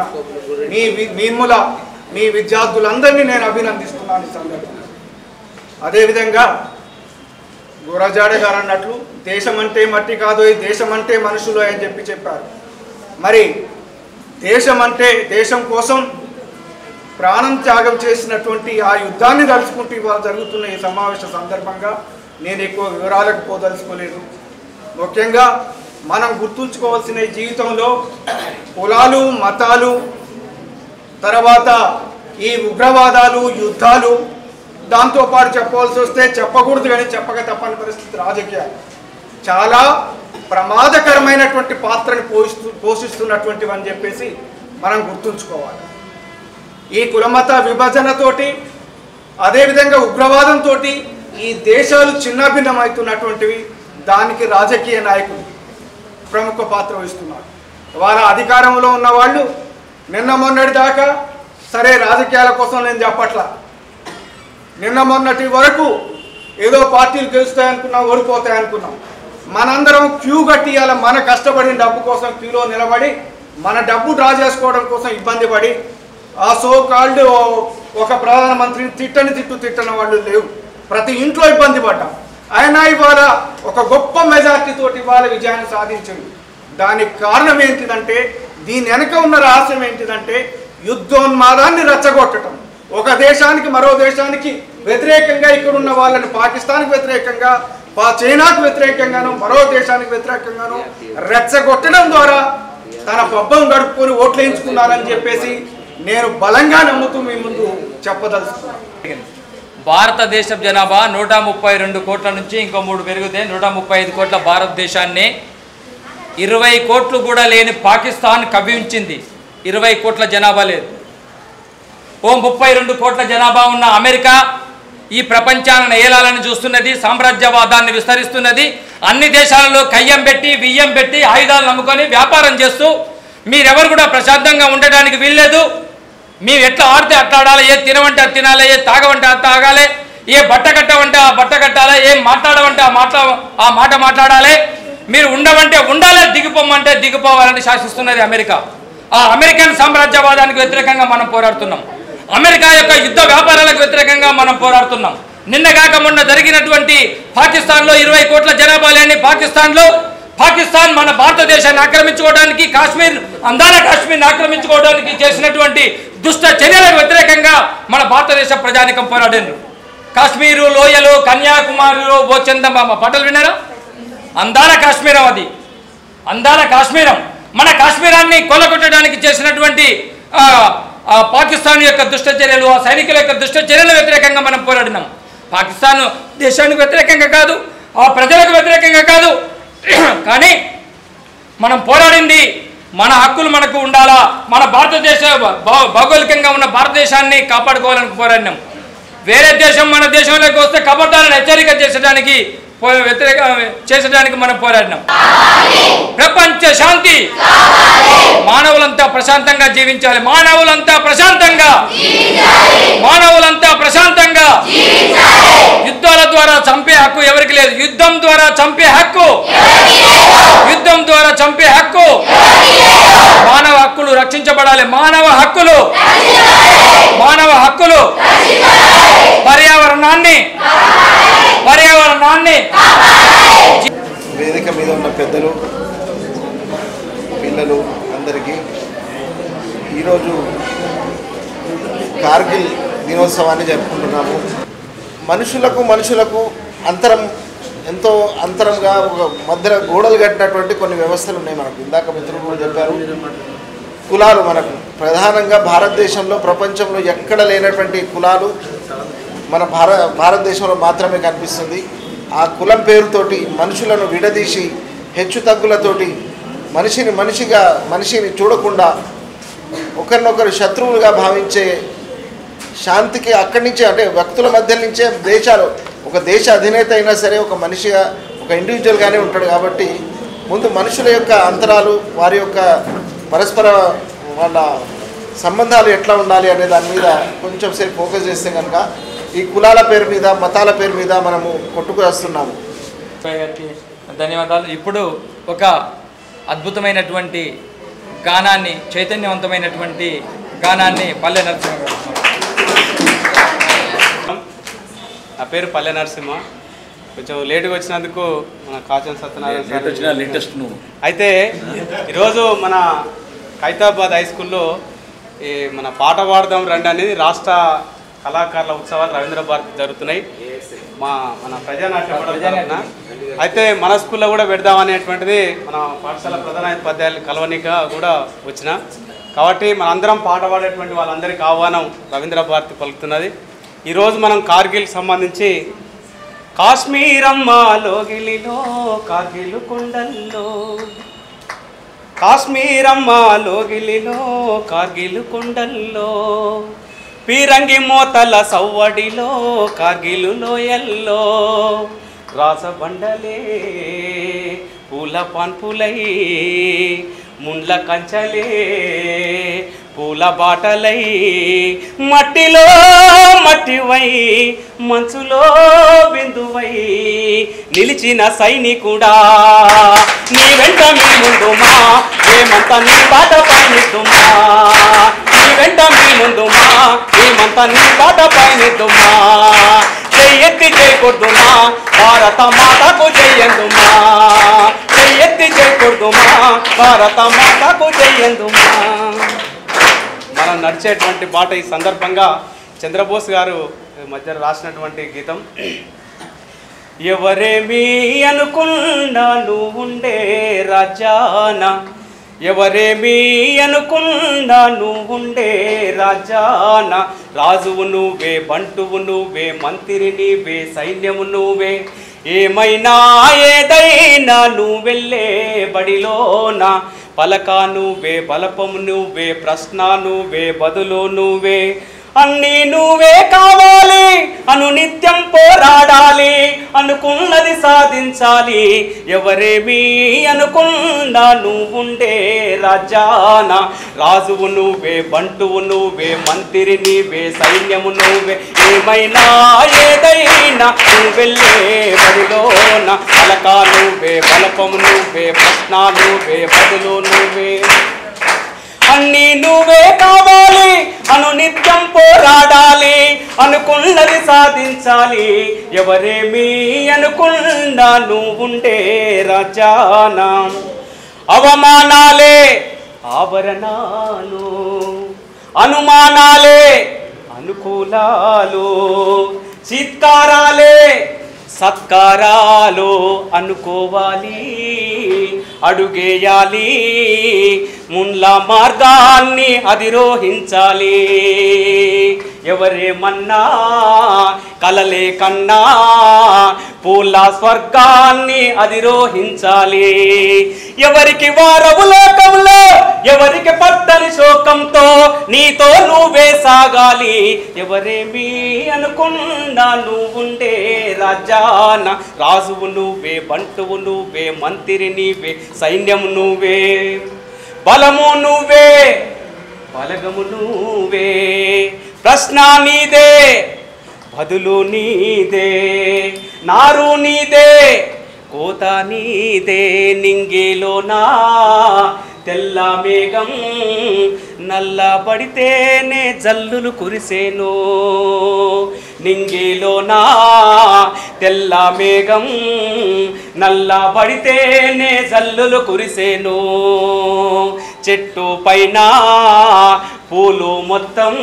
మీ విద్యార్థులందరినీ నేను అభినందిస్తున్నాను ఈ సంఘటన. అదేవిధంగా గురజాడ గారు అన్నట్లు దేశం అంటే మట్టి కాదు, ఈ దేశం అంటే మనుషులు అని చెప్పారు. మరి దేశం కోసం ప్రాణం త్యాగం చేసినటువంటి ఆ యుద్ధాన్ని తలుచుకుంటూ ఇవాళ జరుగుతున్న ఈ సమావేశ సందర్భంగా నేను ఎక్కువ వివరాలకు పోదలుచుకోలేదు. ముఖ్యంగా మనం గుర్తుంచుకోవాల్సిన జీవితంలో కులాలు, మతాలు, తర్వాత ఈ ఉగ్రవాదాలు, యుద్ధాలు, దాంతోపాటు చెప్పవలసి వస్తే చెప్పకూడదు కానీ చెప్పక తప్పని పరిస్థితి రాజకీయాలు చాలా ప్రమాదకరమైనటువంటి పాత్రని పోషిస్తున్నటువంటివి అని చెప్పేసి మనం గుర్తుంచుకోవాలి. ఈ కులమత విభజనతోటి, అదేవిధంగా ఉగ్రవాదంతో ఈ దేశాలు చిన్నాభిన్నమవుతున్నటువంటివి. దానికి రాజకీయ నాయకులు ప్రముఖ పాత్ర వహిస్తున్నారు. వాళ్ళ అధికారంలో ఉన్న వాళ్ళు నిన్న మొన్నటి దాకా సరే రాజకీయాల కోసం నేను చెప్పట్లా, నిన్న మొన్నటి వరకు ఏదో పార్టీలు గెలుస్తాయనుకున్నాం, ఓడిపోతాయనుకున్నాం. మనందరం క్యూ కట్టి ఇవాళ మన కష్టపడిన డబ్బు కోసం క్యూలో నిలబడి మన డబ్బు డ్రా చేసుకోవడం కోసం ఇబ్బంది పడి ఆ సో కాల్డ్ ఒక ప్రధానమంత్రిని తిట్టని వాళ్ళు లేవు. ప్రతి ఇంట్లో ఇబ్బంది పడ్డాం. అయినా ఇవాళ ఒక గొప్ప మెజార్టీతోటి ఇవాళ విజయాన్ని సాధించింది. దానికి కారణం ఏంటిదంటే, దీని వెనక ఉన్న రహస్యం ఏంటిదంటే యుద్ధోన్మాదాన్ని రెచ్చగొట్టడం, ఒక దేశానికి మరో దేశానికి వ్యతిరేకంగా ఇక్కడ ఉన్న వాళ్ళని పాకిస్తాన్కి వ్యతిరేకంగా చైనాకు వ్యతిరేకంగాను మరో దేశానికి వ్యతిరేకంగాను రెచ్చగొట్టడం ద్వారా తన పబ్బం గడుపుకొని ఓట్లు వేయించుకున్నారని చెప్పేసి నేను బలంగా నమ్ముతూ మీ ముందు చెప్పదలుచుకున్నాను. భారతదేశ జనాభా 132 కోట్ల నుంచి ఇంకో 3 పెరిగితే 135 కోట్ల భారతదేశాన్ని 20 కోట్లు కూడా లేని పాకిస్తాన్ కవ్వించింది. 20 కోట్ల జనాభా లేదు. 32 కోట్ల జనాభా ఉన్న అమెరికా ఈ ప్రపంచాన్ని ఏలాలని చూస్తున్నది, సామ్రాజ్యవాదాన్ని విస్తరిస్తున్నది. అన్ని దేశాలలో కయ్యం పెట్టి బియ్యం పెట్టి ఆయుధాలు నమ్ముకొని వ్యాపారం చేస్తూ మీరెవరు కూడా ప్రశాంతంగా ఉండడానికి వీల్లేదు. మేము ఎట్లా ఆడితే అట్లా ఆడాలి, ఏ తినవంటే అది తినాలి, ఏ తాగవంటే అది తాగాలి, ఏ బట్ట కట్టవంటే ఆ బట్ట కట్టాలి, ఏం మాట్లాడమంటే ఆ మాట మాట్లాడాలి, మీరు ఉండవంటే ఉండాలి, దిగిపోమంటే దిగిపోవాలని శాసిస్తున్నది అమెరికా. ఆ అమెరికన్ సామ్రాజ్యవాదానికి వ్యతిరేకంగా మనం పోరాడుతున్నాం. అమెరికా యొక్క యుద్ధ వ్యాపారాలకు వ్యతిరేకంగా మనం పోరాడుతున్నాం. నిన్నగాక మొన్న జరిగినటువంటి పాకిస్తాన్లో 20 కోట్ల జనాభా లేని పాకిస్తాన్ మన భారతదేశాన్ని ఆక్రమించుకోవడానికి అందాల కాశ్మీర్ని ఆక్రమించుకోవడానికి చేసినటువంటి దుష్ట చర్యలకు వ్యతిరేకంగా మన భారతదేశ ప్రజానికం పోరాడారు. కాశ్మీరు లోయలు, కన్యాకుమారిలో చందమామ పాటలు విన్నారా? అందాల కాశ్మీరం, అది అందాల కాశ్మీరం. మన కాశ్మీరాన్ని కొల్లగొట్టడానికి చేసినటువంటి పాకిస్తాన్ యొక్క దుష్ట చర్యలు, ఆ సైనికుల యొక్క దుష్ట చర్యల వ్యతిరేకంగా మనం పోరాడినాం. పాకిస్తాన్ దేశానికి వ్యతిరేకంగా కాదు, ఆ ప్రజలకు వ్యతిరేకంగా కాదు, కానీ మనం పోరాడింది మన హక్కులు మనకు ఉండాలా, మన భారతదేశ భౌగోళికంగా ఉన్న భారతదేశాన్ని కాపాడుకోవాలని పోరాడినాం. వేరే దేశం మన దేశంలోకి వస్తే కబడ్డాలను హెచ్చరిక చేసడానికి మనం పోరాడినాం. ప్రపంచ శాంతి, మానవులంతా ప్రశాంతంగా జీవించాలి, మానవులంతా ప్రశాంతంగా యుద్ధాల ద్వారా చంపే హక్కు ఎవరికి లేదు. యుద్ధం ద్వారా చంపే హక్కు మానవ హక్కులు రక్షించబడాలి. మానవ హక్కులు పర్యావరణాన్ని వేదిక మీద ఉన్న పెద్దలు, పిల్లలు అందరికీ ఈరోజు కార్గిల్ దినోత్సవాన్ని జరుపుకుంటున్నాము. మనుషులకు ఎంతో అంతరంగా ఒక మధ్య గోడలు కట్టినటువంటి కొన్ని వ్యవస్థలు ఉన్నాయి మనకు. ఇందాక మిత్రులు కూడా చెప్పారు, కులాలు మనకు ప్రధానంగా భారతదేశంలో ప్రపంచంలో ఎక్కడ లేనటువంటి కులాలు మన భారతదేశంలో మాత్రమే కనిపిస్తుంది. ఆ కులం పేరుతోటి మనుషులను విడదీసి హెచ్చు తగ్గులతోటి మనిషిని చూడకుండా ఒకరినొకరు శత్రువులుగా భావించే శాంతికి అక్కడి నుంచే, అంటే వ్యక్తుల మధ్య నుంచే ఒక దేశ అధినేత అయినా సరే ఒక మనిషిగా, ఒక ఇండివిజువల్గానే ఉంటాడు. కాబట్టి ముందు మనుషుల యొక్క అంతరాలు, వారి యొక్క పరస్పర వాళ్ళ సంబంధాలు ఎట్లా ఉండాలి అనే దాని మీద కొంచెం సేపు ఫోకస్ చేస్తే కనుక ఈ కులాల పేరు మీద, మతాల పేరు మీద మనము కొట్టుకు వస్తున్నాము. ధన్యవాదాలు. ఇప్పుడు ఒక అద్భుతమైనటువంటి గానాన్ని, చైతన్యవంతమైనటువంటి గానాన్ని పల్లె నరసింహ గారు. నా పేరు పల్లె నరసింహ. కొంచెం లేటుగా వచ్చినందుకు మన కాచన్ సత్యనారాయణ అయితే ఈరోజు మన ఖైతాబాద్ హై స్కూల్లో ఈ మన పాట పాడదాం రండి అనేది రాష్ట్ర కళాకారుల ఉత్సవాలు రవీంద్ర భారతి జరుగుతున్నాయి. మన ప్రజానాట్యం అయితే మన స్కూల్లో కూడా పెడదామనేటువంటిది మన పాఠశాల ప్రధానోపాధ్యాయులు కలవనిక కూడా వచ్చిన కాబట్టి మనందరం పాట పాడేటువంటి వాళ్ళందరికీ ఆహ్వానం రవీంద్ర భారతి పలుకుతున్నది. ఈరోజు మనం కార్గిల్ సంబంధించి కాశ్మీరమ్మ లోగిలిలో కార్గిలు కొండల్లో, కాశ్మీరమ్మ లోగిలిలో కార్గిలు కొండల్లో, పీరంగి మోతల సవ్వడిలో కార్గిలు లోయల్లో, రాసబండలే పూల పాన్పులై, ముండ్ల కంచలే పూల బాటలై, మట్టిలో మట్టివై మంచులో బిందువై నిలిచిన సైనికుడా నీ వెంట మీ ముందుమా, ఏమంతా నీ బాట పయనిద్దుమా, నీ వెంట మీ ముందుమా, ఏమంతా నీ బాట పయనిద్దుమా, చెయ్యెత్తి చేయకూడదుమా భారత మాతకు చెయ్యందుమా, చెయ్యెత్తి చేయకూడదుమా భారత మాతకు చెయ్యందుమా. మనం నడిచేటువంటి బాట ఈ సందర్భంగా చంద్రబోస్ గారు మధ్య రాసినటువంటి గీతం. ఎవరేమీ అనుకున్నా నువ్వుండే రాజాన, ఎవరేమీ అనుకున్నా నువ్వుండే రాజాన, రాజువు నువ్వే, బంటువు నువ్వే, మంత్రి నీవే, సైన్యము నువ్వే, ఏమైనా ఏదైనా నువ్వెళ్ళే బడిలోన, పలక నువ్వే, బలపము నువ్వే, ప్రశ్న నువ్వే, బదులు నువ్వే, అన్నీ నువ్వే కావాలి, అనునిత్యం పోరాడాలి, అనుకున్నది సాధించాలి, ఎవరేమీ అనుకున్నా నువ్వుండే రాజాన, రాజువు నువ్వే, బంటువు నువ్వే, మంత్రి నీవే, సైన్యము నువ్వే, ఏమైనా ఏదైనా నువ్వెళ్ళే బడిలోన, పలక నువ్వే, బలపము నువ్వే, ప్రశ్న నువ్వే, బదులు నువ్వే, అన్నీ నువ్వే కావాలి, అనునిత్యం పోరాడాలి, అనుకున్నది సాధించాలి, ఎవరేమీ అనుకున్నా నువ్వుండే రాజాన. అవమానాలే ఆభరణాలు, అనుమానాలే అనుకూలాలు, చిత్కారాలే సత్కారాలు అనుకోవాలి, అడుగేయాలి, మున్ల మార్గాన్ని అధిరోహించాలి, ఎవరేమన్నా కలలే కన్నా పూల స్వర్గాన్ని అధిరోహించాలి, ఎవరికి వారవు లోకంలో, ఎవరికి పట్టని శోకంతో నీతో నువ్వే సాగాలి, ఎవరేమీ అనుకున్నా నువ్వుండే రాజాన, రాజువు నువ్వే, బంటువు నువ్వే, మంత్రి నీవే, సైన్యము నువ్వే, బలము నువ్వే, బలగము నువ్వే, ప్రశ్న నీదే, బదులు నీదే, నారు నీదే, కోత నీదే, నింగిలోనా తెల్ల మేఘం నల్లబడితేనే జల్లులు కురిసేను, నింగిలోనా తెల్ల మేఘం నల్లబడితేనే జల్లులు కురిసేను, చెట్టు పైన పూలు మొత్తం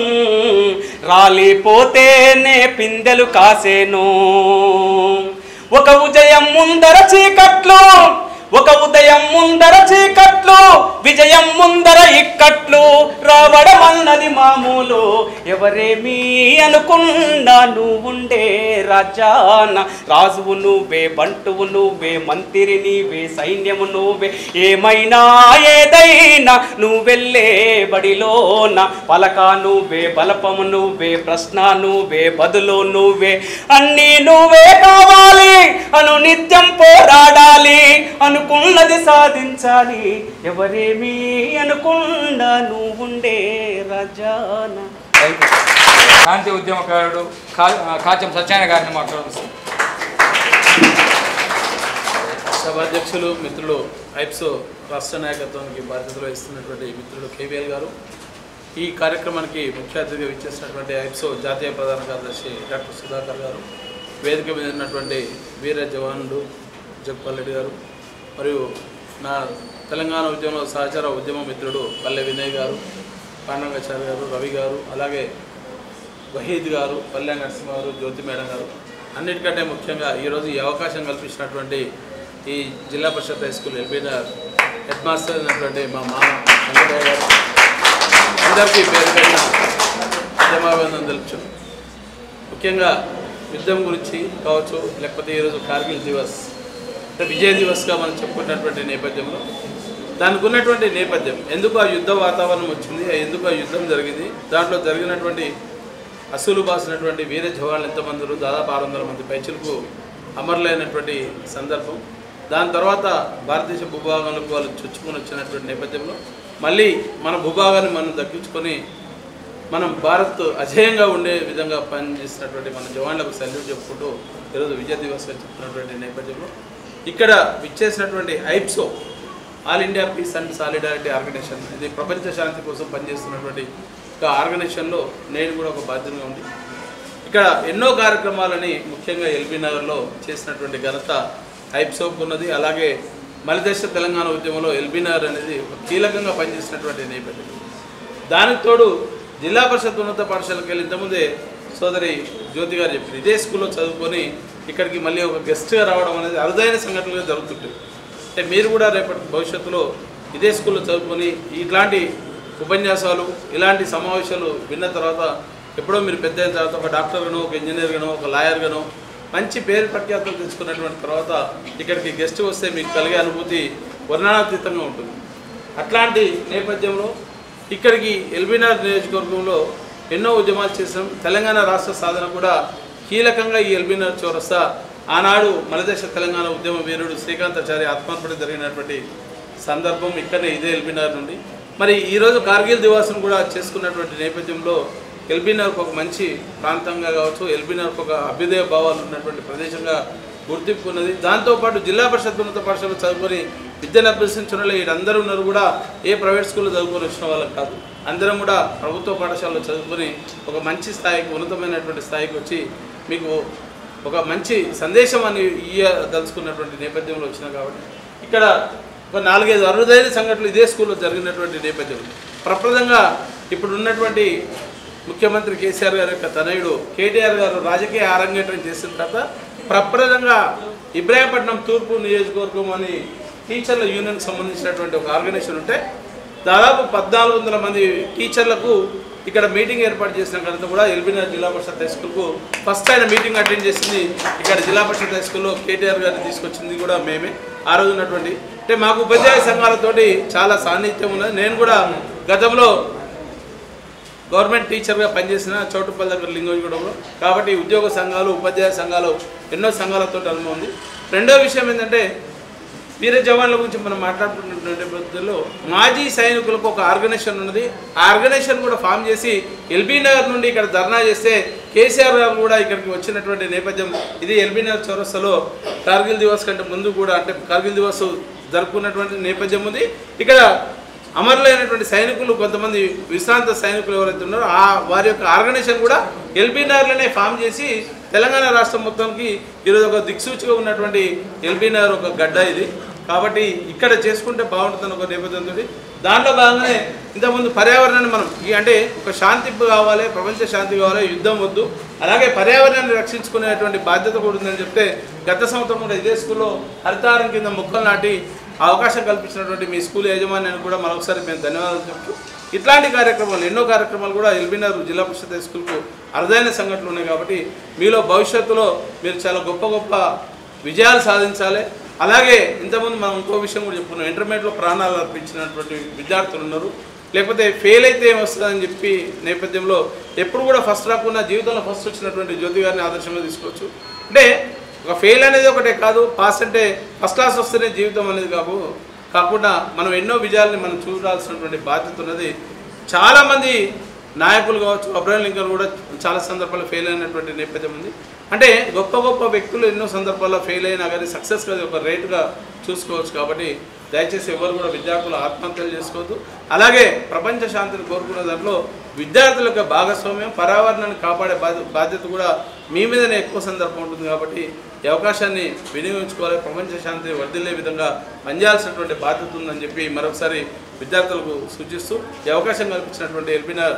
రాలిపోతేనే పిందెలు కాసేను, ఒక ఉదయం ముందర చీకట్లు, ఒక ఉదయం ముందర చీకట్లు, విజయం ముందర ఇక్కట్లు, రావడం అన్నది మామూలు, ఎవరేమీ అనుకున్నా నువ్వుండే రాజాన, రాజువు నువ్వే, బంటువు నువ్వే, మంత్రి నీవే, సైన్యము నువ్వే, ఏమైనా ఏదైనా నువ్వెళ్ళే బడిలోన, పలక నువ్వే, బలపము నువ్వే, ప్రశ్న నువ్వే, బదులు నువ్వే, అన్నీ నువ్వే కావాలి, అనునిత్యం పోరాడాలి, అనుకున్నది సాధించాలి, ఎవరేమీ అనుకున్నా నువ్వుండే రాజాన. శాంతి ఉద్యమకారుడు కాచం సత్యనారాయణ గారిని మాట్లాడుతున్నాం. సభాధ్యక్షులు మిత్రులు ఐప్సో రాష్ట్ర నాయకత్వానికి బాధ్యతలు వహిస్తున్నటువంటి మిత్రులు కేవీఎల్ గారు, ఈ కార్యక్రమానికి ముఖ్య అతిథిగా ఇచ్చేసినటువంటి ఐప్సో జాతీయ ప్రధాన కార్యదర్శి డాక్టర్ సుధాకర్ గారు, వేదిక మీద ఉన్నటువంటి వీర జవానుడు జగపాల్ రెడ్డి గారు, మరియు నా తెలంగాణ ఉద్యమంలో సహచర ఉద్యమ మిత్రుడు పల్లె వినయ్ గారు, పాండంగాచార్య గారు, రవి గారు, అలాగే వహీద్ గారు, పల్లె నరసింహ గారు, జ్యోతి మేడం గారు, అన్నిటికంటే ముఖ్యంగా ఈరోజు ఈ అవకాశం కల్పించినటువంటి ఈ Zilla Parishad high school LBR head master అయినటువంటి మా మామ వెంకటయ్య గారు, అందరికీ పేరు పైన ధన్యవాదాలు తెలుపుతున్నాను. ముఖ్యంగా యుద్ధం గురించి కావచ్చు, లేకపోతే ఈరోజు కార్గిల్ దివస్ అంటే విజయ్ దివస్గా మనం చెప్పుకున్నటువంటి నేపథ్యంలో దానికి ఉన్నటువంటి నేపథ్యం, ఎందుకు ఆ యుద్ధ వాతావరణం వచ్చింది, ఎందుకు ఆ యుద్ధం జరిగింది, దాంట్లో జరిగినటువంటి అసూలు బాసినటువంటి వీర జవాన్లు ఎంతమంది, దాదాపు 600 మంది పైచులకు అమరులైనటువంటి సందర్భం, దాని తర్వాత భారతదేశ భూభాగంలోకి వాళ్ళు చొచ్చుకొని వచ్చినటువంటి నేపథ్యంలో మళ్ళీ మన భూభాగాన్ని మనం దక్కించుకొని మనం భారత్ అజేయంగా ఉండే విధంగా పనిచేసినటువంటి మన జవాన్లకు సెల్యూట్ చెప్పుకుంటూ ఈరోజు విజయ్ దివస్గా చెప్తున్నటువంటి నేపథ్యంలో ఇక్కడ విచ్చేసినటువంటి AIPSO all India peace and solidarity organisation, ఇది ప్రపంచ శాంతి కోసం పనిచేస్తున్నటువంటి ఒక ఆర్గనైజేషన్లో నేను కూడా ఒక బాధ్యతగా ఉంది. ఇక్కడ ఎన్నో కార్యక్రమాలని ముఖ్యంగా ఎల్బీ నగర్లో చేసినటువంటి ఘనత ఐప్సోకు ఉన్నది. అలాగే మలిదశ తెలంగాణ ఉద్యమంలో ఎల్బీ నగర్ అనేది ఒక కీలకంగా పనిచేసినటువంటి నేపథ్యం. దానికి తోడు జిల్లా పరిషత్ ఉన్నత పాఠశాలకు వెళ్ళి ఇంతకుముందే సోదరి జ్యోతి గారు చెప్పారు. ఇదే స్కూల్లో చదువుకొని ఇక్కడికి మళ్ళీ ఒక గెస్ట్గా రావడం అనేది అరుదైన సంఘటనలుగా జరుగుతుంటుంది. అంటే మీరు కూడా రేపటి భవిష్యత్తులో ఇదే స్కూల్లో చదువుకొని ఇట్లాంటి ఉపన్యాసాలు ఇలాంటి సమావేశాలు విన్న తర్వాత ఎప్పుడో మీరు పెద్ద అయిన తర్వాత ఒక డాక్టర్గానో ఒక ఇంజనీర్గానో ఒక లాయర్గానో మంచి పేరు ప్రఖ్యాతులు తెచ్చుకున్నటువంటి తర్వాత ఇక్కడికి గెస్ట్ వస్తే మీకు కలిగే అనుభూతి వర్ణనాతీతంగా ఉంటుంది. అట్లాంటి నేపథ్యంలో ఇక్కడికి ఎల్బీనగర్ నియోజకవర్గంలో ఎన్నో ఉద్యమాలు చేసాం. తెలంగాణ రాష్ట్ర సాధన కూడా కీలకంగా ఈ ఎల్బీనగర్ చౌరస్తా ఆనాడు మలదేశ తెలంగాణ ఉద్యమ వీరుడు శ్రీకాంతాచారి ఆత్మార్పణ జరిగినటువంటి సందర్భం ఇక్కడనే ఇదే ఎల్బీనగర్ నుండి. మరి ఈరోజు కార్గిల్ దివాసం కూడా చేసుకున్నటువంటి నేపథ్యంలో ఎల్బీనగర్కు ఒక మంచి ప్రాంతంగా కావచ్చు, ఎల్బీనగర్కు ఒక అభ్యుదయ భావాలు ఉన్నటువంటి ప్రదేశంగా గుర్తింపు ఉన్నది. దాంతోపాటు జిల్లా పరిషత్ ఉన్నత పాఠశాలలో చదువుకొని విద్యను అభ్యసించిన వాళ్ళు వీరందరూ ఉన్నారు కూడా ఏ ప్రైవేట్ స్కూల్లో చదువుకొని వచ్చిన వాళ్ళకి కాదు, అందరం కూడా ప్రభుత్వ పాఠశాలలో చదువుకొని ఒక మంచి స్థాయికి ఉన్నతమైనటువంటి స్థాయికి వచ్చి మీకు ఒక మంచి సందేశం అని ఇయ్యదలుచుకున్నటువంటి నేపథ్యంలో వచ్చినా కాబట్టి ఇక్కడ ఒక 4-5 అరుదైన సంఘటనలు ఇదే స్కూల్లో జరిగినటువంటి నేపథ్యంలో ప్రప్రదంగా ఇప్పుడు ఉన్నటువంటి ముఖ్యమంత్రి కేసీఆర్ గారి యొక్క తనయుడు కేటీఆర్ గారు రాజకీయ అరంగేట్రం చేసిన తర్వాత ప్రప్రదంగా ఇబ్రాహీంపట్నం తూర్పు నియోజకవర్గం అని టీచర్ల యూనియన్కి సంబంధించినటువంటి ఒక ఆర్గనైజేషన్ ఉంటే దాదాపు 1400 మంది టీచర్లకు ఇక్కడ మీటింగ్ ఏర్పాటు చేసిన ఘనత కూడా ఎల్బీనగర్ జిల్లా పరిషత్ హై స్కూల్కు ఫస్ట్ ఆయన మీటింగ్ అటెండ్ చేసింది ఇక్కడ జిల్లా పరిషత్ హై స్కూల్లో కేటీఆర్ గారిని తీసుకొచ్చింది కూడా మేమే. ఆ రోజు ఉన్నటువంటి అంటే మాకు ఉపాధ్యాయ సంఘాలతోటి చాలా సాన్నిధ్యం ఉన్నది. నేను కూడా గతంలో గవర్నమెంట్ టీచర్గా పనిచేసిన చౌటుపల్లి దగ్గర లింగోజిగూడలో కాబట్టి ఉద్యోగ సంఘాలు ఉపాధ్యాయ సంఘాలు ఎన్నో సంఘాలతో అనుభవం ఉంది. రెండో విషయం ఏంటంటే వీర జవాన్ల గురించి మనం మాట్లాడుతున్న నేపథ్యంలో మాజీ సైనికులకు ఒక ఆర్గనైజేషన్ ఉన్నది. ఆ ఆర్గనైజేషన్ కూడా ఫామ్ చేసి ఎల్బీనగర్ నుండి ఇక్కడ ధర్నా చేస్తే కేసీఆర్ గారు కూడా ఇక్కడికి వచ్చినటువంటి నేపథ్యం ఇది. ఎల్బీనగర్ చౌరస్తాలో కార్గిల్ దివస్ కంటే ముందు కూడా అంటే కార్గిల్ దివస్ జరుపుకున్నటువంటి నేపథ్యం ఉంది. ఇక్కడ అమరులైనటువంటి సైనికులు కొంతమంది విశ్రాంత సైనికులు ఎవరైతే ఉన్నారో వారి యొక్క ఆర్గనైజేషన్ కూడా ఎల్బీనగర్లోనే ఫామ్ చేసి తెలంగాణ రాష్ట్రం మొత్తానికి ఈరోజు ఒక దిక్సూచిగా ఉన్నటువంటి ఎల్బీనగర్ ఒక గడ్డ ఇది. కాబట్టి ఇక్కడ చేసుకుంటే బాగుంటుందని ఒక నేపథ్యంతో దాంట్లో భాగంగానే ఇంతకుముందు పర్యావరణాన్ని మనం అంటే ఒక శాంతి కావాలి, ప్రపంచ శాంతి కావాలి, యుద్ధం వద్దు, అలాగే పర్యావరణాన్ని రక్షించుకునేటువంటి బాధ్యత కూడా ఉందని చెప్తే గత సంవత్సరం కూడా ఇదే స్కూల్లో హరితారం కింద మొక్కలు నాటి అవకాశం కల్పించినటువంటి మీ స్కూల్ యాజమాన్యానికి కూడా మరొకసారి మేము ధన్యవాదాలు చెప్తూ ఇట్లాంటి కార్యక్రమాలు ఎన్నో కార్యక్రమాలు కూడా ఎల్బీనగర్ జిల్లా పరిషత్ హై స్కూల్కు అరుదైన సంఘటనలు ఉన్నాయి. కాబట్టి మీలో భవిష్యత్తులో మీరు చాలా గొప్ప గొప్ప విజయాలు సాధించాలి. అలాగే ఇంతకుముందు మనం ఇంకో విషయం కూడా చెప్పుకున్నాం, ఇంటర్మీడియట్లో ప్రాణాలు అర్పించినటువంటి విద్యార్థులు ఉన్నారు. లేకపోతే ఫెయిల్ అయితే ఏమొస్తుందని చెప్పి నేపథ్యంలో ఎప్పుడు కూడా ఫస్ట్ రాకుండా జీవితంలో ఫస్ట్ వచ్చినటువంటి జ్యోతి గారిని ఆదర్శంగా తీసుకోవచ్చు. అంటే ఒక ఫెయిల్ అనేది ఒకటే కాదు, పాస్ అంటే ఫస్ట్ క్లాస్ వస్తేనే జీవితం అనేది కాకుండా మనం ఎన్నో విజయాలని మనం చూడాల్సినటువంటి బాధ్యత ఉన్నది. చాలామంది నాయకులు కావచ్చు, అబ్రహం లింకన్ కూడా చాలా సందర్భాల్లో ఫెయిల్ అయినటువంటి నేపథ్యం ఉంది. అంటే గొప్ప గొప్ప వ్యక్తులు ఎన్నో సందర్భాల్లో ఫెయిల్ అయినా కానీ సక్సెస్గా ఒక రేటుగా చూసుకోవచ్చు. కాబట్టి దయచేసి ఎవరు కూడా విద్యార్థులు ఆత్మహత్యలు చేసుకోవద్దు. అలాగే ప్రపంచ శాంతిని కోరుకునే దాంట్లో విద్యార్థుల యొక్క భాగస్వామ్యం, పర్యావరణాన్ని కాపాడే బాధ్యత కూడా మీ మీదనే ఎక్కువ సందర్భం ఉంటుంది. కాబట్టి ఈ అవకాశాన్ని వినియోగించుకోవాలి, ప్రపంచ శాంతిని వర్ధిల్లే విధంగా పనిచేయాల్సినటువంటి బాధ్యత ఉందని చెప్పి మరొకసారి విద్యార్థులకు సూచిస్తూ ఈ అవకాశం కల్పించినటువంటి ఎల్బీనగర్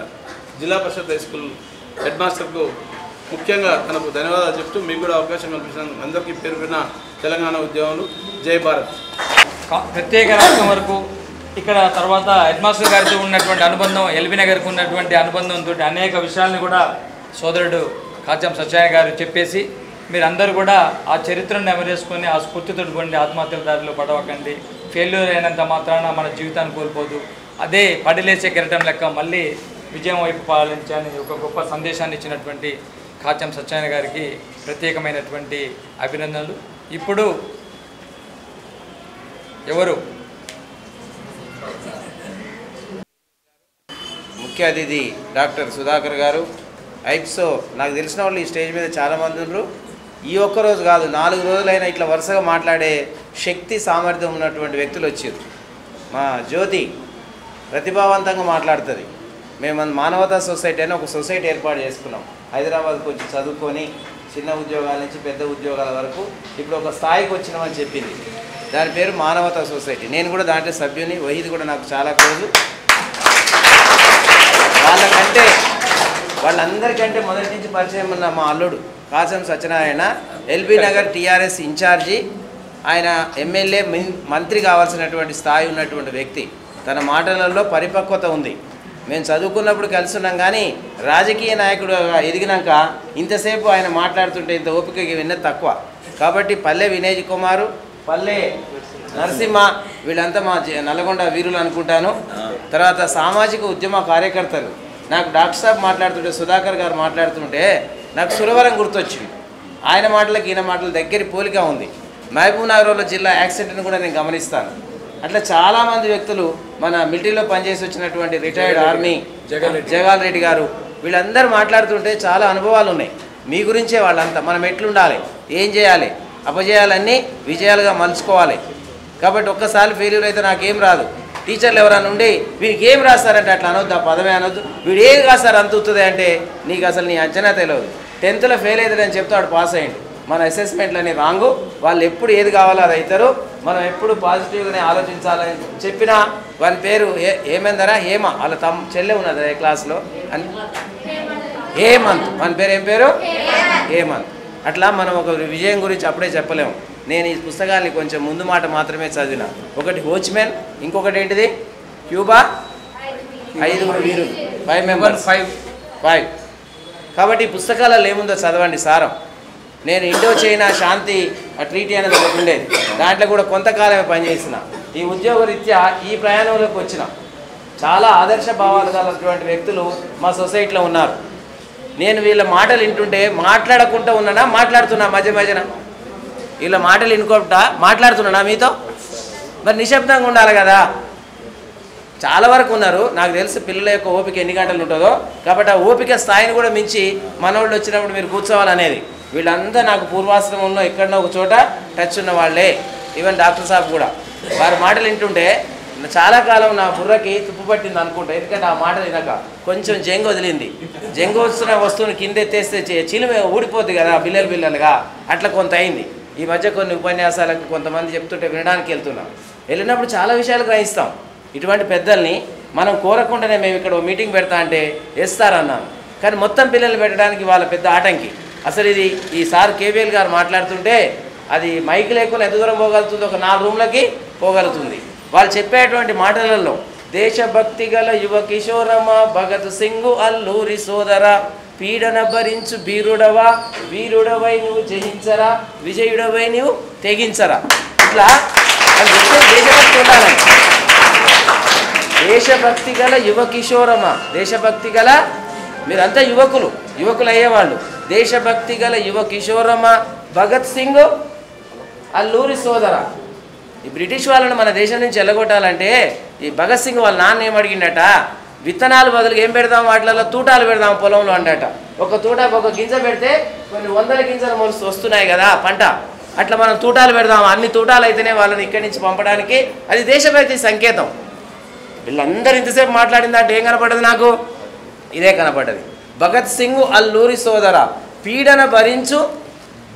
జిల్లా పరిషత్ హై స్కూల్ హెడ్ మాస్టర్కు ముఖ్యంగా తనకు ధన్యవాదాలు చెప్తూ మీకు కూడా అవకాశం కల్పించినందుకు అందరికీ పేరున తెలంగాణ ఉద్యమాలు జై భారత్. ప్రత్యేక రాష్ట్రం వరకు ఇక్కడ తర్వాత హెడ్ మాస్టర్ గారితో ఉన్నటువంటి అనుబంధం, ఎల్బీనగర్కి ఉన్నటువంటి అనుబంధంతో అనేక విషయాలను కూడా సోదరుడు కాచం సత్యనారాయణ గారు చెప్పేసి మీరందరూ కూడా ఆ చరిత్రను నెమరేసుకొని ఆ స్ఫూర్తితో పండి ఆత్మహత్యల దారిలో పడవకండి, ఫెయిల్యూర్ అయినంత మాత్రాన మన జీవితాన్ని కోల్పోదు, అదే పడిలేసే కెరటం లెక్క మళ్ళీ విజయం వైపు పాలించని ఒక గొప్ప సందేశాన్ని ఇచ్చినటువంటి కాచం సత్యనారాయణ గారికి ప్రత్యేకమైనటువంటి అభినందనలు. ఇప్పుడు ఎవరు ముఖ్య అతిథి డాక్టర్ సుధాకర్ గారు, ఐప్సో నాకు తెలిసిన వాళ్ళు ఈ స్టేజ్ మీద చాలామంది ఉన్నారు. ఈ ఒక్కరోజు కాదు 4 రోజులైనా ఇట్లా వరుసగా మాట్లాడే శక్తి సామర్థ్యం ఉన్నటువంటి వ్యక్తులు వచ్చారు. మా జ్యోతి ప్రతిభావంతంగా మాట్లాడుతుంది. మేము మానవతా సొసైటీ అని ఒక సొసైటీ ఏర్పాటు చేసుకున్నాం. హైదరాబాద్కి వచ్చి చదువుకొని చిన్న ఉద్యోగాల నుంచి పెద్ద ఉద్యోగాల వరకు ఇప్పుడు ఒక స్థాయికి వచ్చినామని చెప్పింది. దాని పేరు మానవతా సొసైటీ. నేను కూడా దాంట్లో సభ్యుని, వహీద్ కూడా నాకు చాలా క్లోజు. వాళ్ళకంటే వాళ్ళందరికంటే మొదటి నుంచి పరిచయం ఉన్న మా అల్లుడు Kasam Satyanarayana LB Nagar TRS in charge. ఆయన ఎమ్మెల్యే మంత్రి కావాల్సినటువంటి స్థాయి ఉన్నటువంటి వ్యక్తి. తన మాటలలో పరిపక్వత ఉంది. మేము చదువుకున్నప్పుడు కలిసి ఉన్నాం, కానీ రాజకీయ నాయకుడు ఎదిగినాక ఇంతసేపు ఆయన మాట్లాడుతుంటే ఇంత ఓపిక విన్నది తక్కువ. కాబట్టి పల్లె వినయ్ కుమారు, పల్లె నరసింహ వీళ్ళంతా మా నల్గొండ వీరులు అనుకుంటాను. తర్వాత సామాజిక ఉద్యమ కార్యకర్తలు. నాకు డాక్టర్ సాబ్ మాట్లాడుతుంటే, సుధాకర్ గారు మాట్లాడుతుంటే నాకు సురవరం గుర్తొచ్చింది. ఆయన మాటలకు ఈయన మాటల దగ్గర పోలిక ఉంది. మహబూబ్ నగర్ జిల్లా యాక్సిడెంట్ని కూడా నేను గమనిస్తాను. అట్లా చాలామంది వ్యక్తులు మన మిలిటరీలో పనిచేసి వచ్చినటువంటి రిటైర్డ్ ఆర్మీ జగాల్ రెడ్డి గారు వీళ్ళందరూ మాట్లాడుతుంటే చాలా అనుభవాలు ఉన్నాయి. మీ గురించే వాళ్ళంతా. మనం ఎట్లుండాలి, ఏం చేయాలి, అపజయాలన్నీ విజయాలుగా మలుచుకోవాలి. కాబట్టి ఒక్కసారి ఫెయిల్యూర్ అయితే నాకేం రాదు. టీచర్లు ఎవరైనా ఉండి వీడికి ఏం రాస్తారంటే అట్లా అనొద్దు, ఆ పదమే అనొద్దు. వీడు ఏం రాస్తారు అంత అవుతుంది అంటే నీకు అసలు నీ అంచనా తెలియదు. 10th ఫెయిల్ అవుతాడని చెప్తే వాడు పాస్ అయ్యిండు. మన అసెస్మెంట్లని రాంగు. వాళ్ళు ఎప్పుడు ఏది కావాలో అది అవుతారు. మనం ఎప్పుడు పాజిటివ్గానే ఆలోచించాలని చెప్పినా వాని పేరు ఏమైందరా హేమ, వాళ్ళ చెల్లె ఉన్నది ఏ క్లాస్లో హేమంత్. మన పేరు ఏం పేరు హేమంత్. అట్లా మనం ఒక విజయం గురించి అప్పుడే చెప్పలేము. నేను ఈ పుస్తకాన్ని కొంచెం ముందు మాట మాత్రమే చదివిన. ఒకటి వాచ్మెన్, ఇంకొకటి ఏంటిది క్యూబా, 5 వీరులు, 5 మెంబర్స్, 5. కాబట్టి ఈ పుస్తకాలలో ఏముందో చదవండి సారం. నేను ఇండో చైనా శాంతి ట్రీటీ అనేది ఒకటి ఉండేది, దాంట్లో కూడా కొంతకాలమే పనిచేసిన. ఈ ఉద్యోగరీత్యా ఈ ప్రయాణంలోకి వచ్చిన చాలా ఆదర్శ భావాలు కలిగినటువంటి వ్యక్తులు మా సొసైటీలో ఉన్నారు. నేను వీళ్ళ మాటలు వింటుంటే మాట్లాడకుండా ఉన్నానా, మాట్లాడుతున్నా మధ్య మధ్యన వీళ్ళ మాటలు వినుకుంటా మాట్లాడుతున్నానా మీతో? మరి నిశ్శబ్దంగా ఉండాలి కదా. చాలా వరకు ఉన్నారు. నాకు తెలిసి పిల్లల యొక్క ఓపిక ఎన్ని గంటలు ఉంటుందో. కాబట్టి ఆ ఓపిక స్థాయిని కూడా మించి మనోళ్ళు వచ్చినప్పుడు మీరు కూర్చోవాలనేది. వీళ్ళంతా నాకు పూర్వాశ్రమంలో ఎక్కడన్నా ఒక చోట టచ్ ఉన్న వాళ్ళే. ఈవెన్ డాక్టర్ సాబ్ కూడా వారి మాటలు వింటుంటే చాలా కాలం నా బుర్రకి తుప్పు పట్టింది అనుకుంటా. ఎందుకంటే ఆ మాటలు వినక కొంచెం జంగు వదిలింది. జంగు వస్తున్న వస్తువుని కింద ఎత్తేస్తే చిలుమ ఊడిపోద్ది కదా బిల్లలుగా, అట్లా కొంత అయింది. ఈ మధ్య కొన్ని ఉపన్యాసాలకు కొంతమంది చెప్తుంటే వినడానికి వెళ్ళినప్పుడు చాలా విషయాలు గ్రహిస్తాం. ఇటువంటి పెద్దల్ని మనం కోరకుండానే మేము ఇక్కడ మీటింగ్ పెడతా అంటే వేస్తారన్నాను, కానీ మొత్తం పిల్లలు పెట్టడానికి వాళ్ళ పెద్ద ఆటంకి. అసలు ఇది ఈ సార్ కేవీఎల్ గారు మాట్లాడుతుంటే అది మైక్ లేకుండా ఎంత దూరం పోగలుగుతుంది, ఒక 4 రూమ్లకి పోగలుగుతుంది. వాళ్ళు చెప్పేటువంటి మాటలలో దేశభక్తి గల యువ కిషోరమ, భగత్ సింగ్ అల్లూరి సోదర, పీడన భరించు వీరుడవా, వీరుడవై నువ్వు జయించరా, విజయుడవై నువ్వు తెగించరా. ఇట్లా దేశభక్తి ఉండాలని. దేశభక్తి గల యువ కిషోరమ, దేశభక్తి గల మీరంతా యువకులు అయ్యేవాళ్ళు. దేశభక్తి గల యువ కిషోరమ, భగత్ సింగ్ అల్లూరి సోదర. ఈ బ్రిటిష్ వాళ్ళని మన దేశం నుంచి వెళ్ళగొట్టాలంటే ఈ భగత్ సింగ్ వాళ్ళ నాన్న ఏం అడిగిండట, విత్తనాలు బదులుగా ఏం పెడదాం, వాటిలలో తూటాలు పెడదాం పొలంలో అండట. ఒక తూటాకు ఒక గింజ పెడితే కొన్ని 100 గింజలు మొలుస్తూ వస్తున్నాయి కదా పంట. అట్లా మనం తూటాలు పెడదాం, అన్ని తూటాలు అయితేనే వాళ్ళని ఇక్కడి నుంచి పంపడానికి. అది దేశభక్తి సంకేతం. వీళ్ళందరూ ఇంతసేపు మాట్లాడిందంటే ఏం కనపడ్డది నాకు? ఇదే కనపడ్డది. భగత్ సింగ్ అల్లూరి సోదర, పీడన భరించు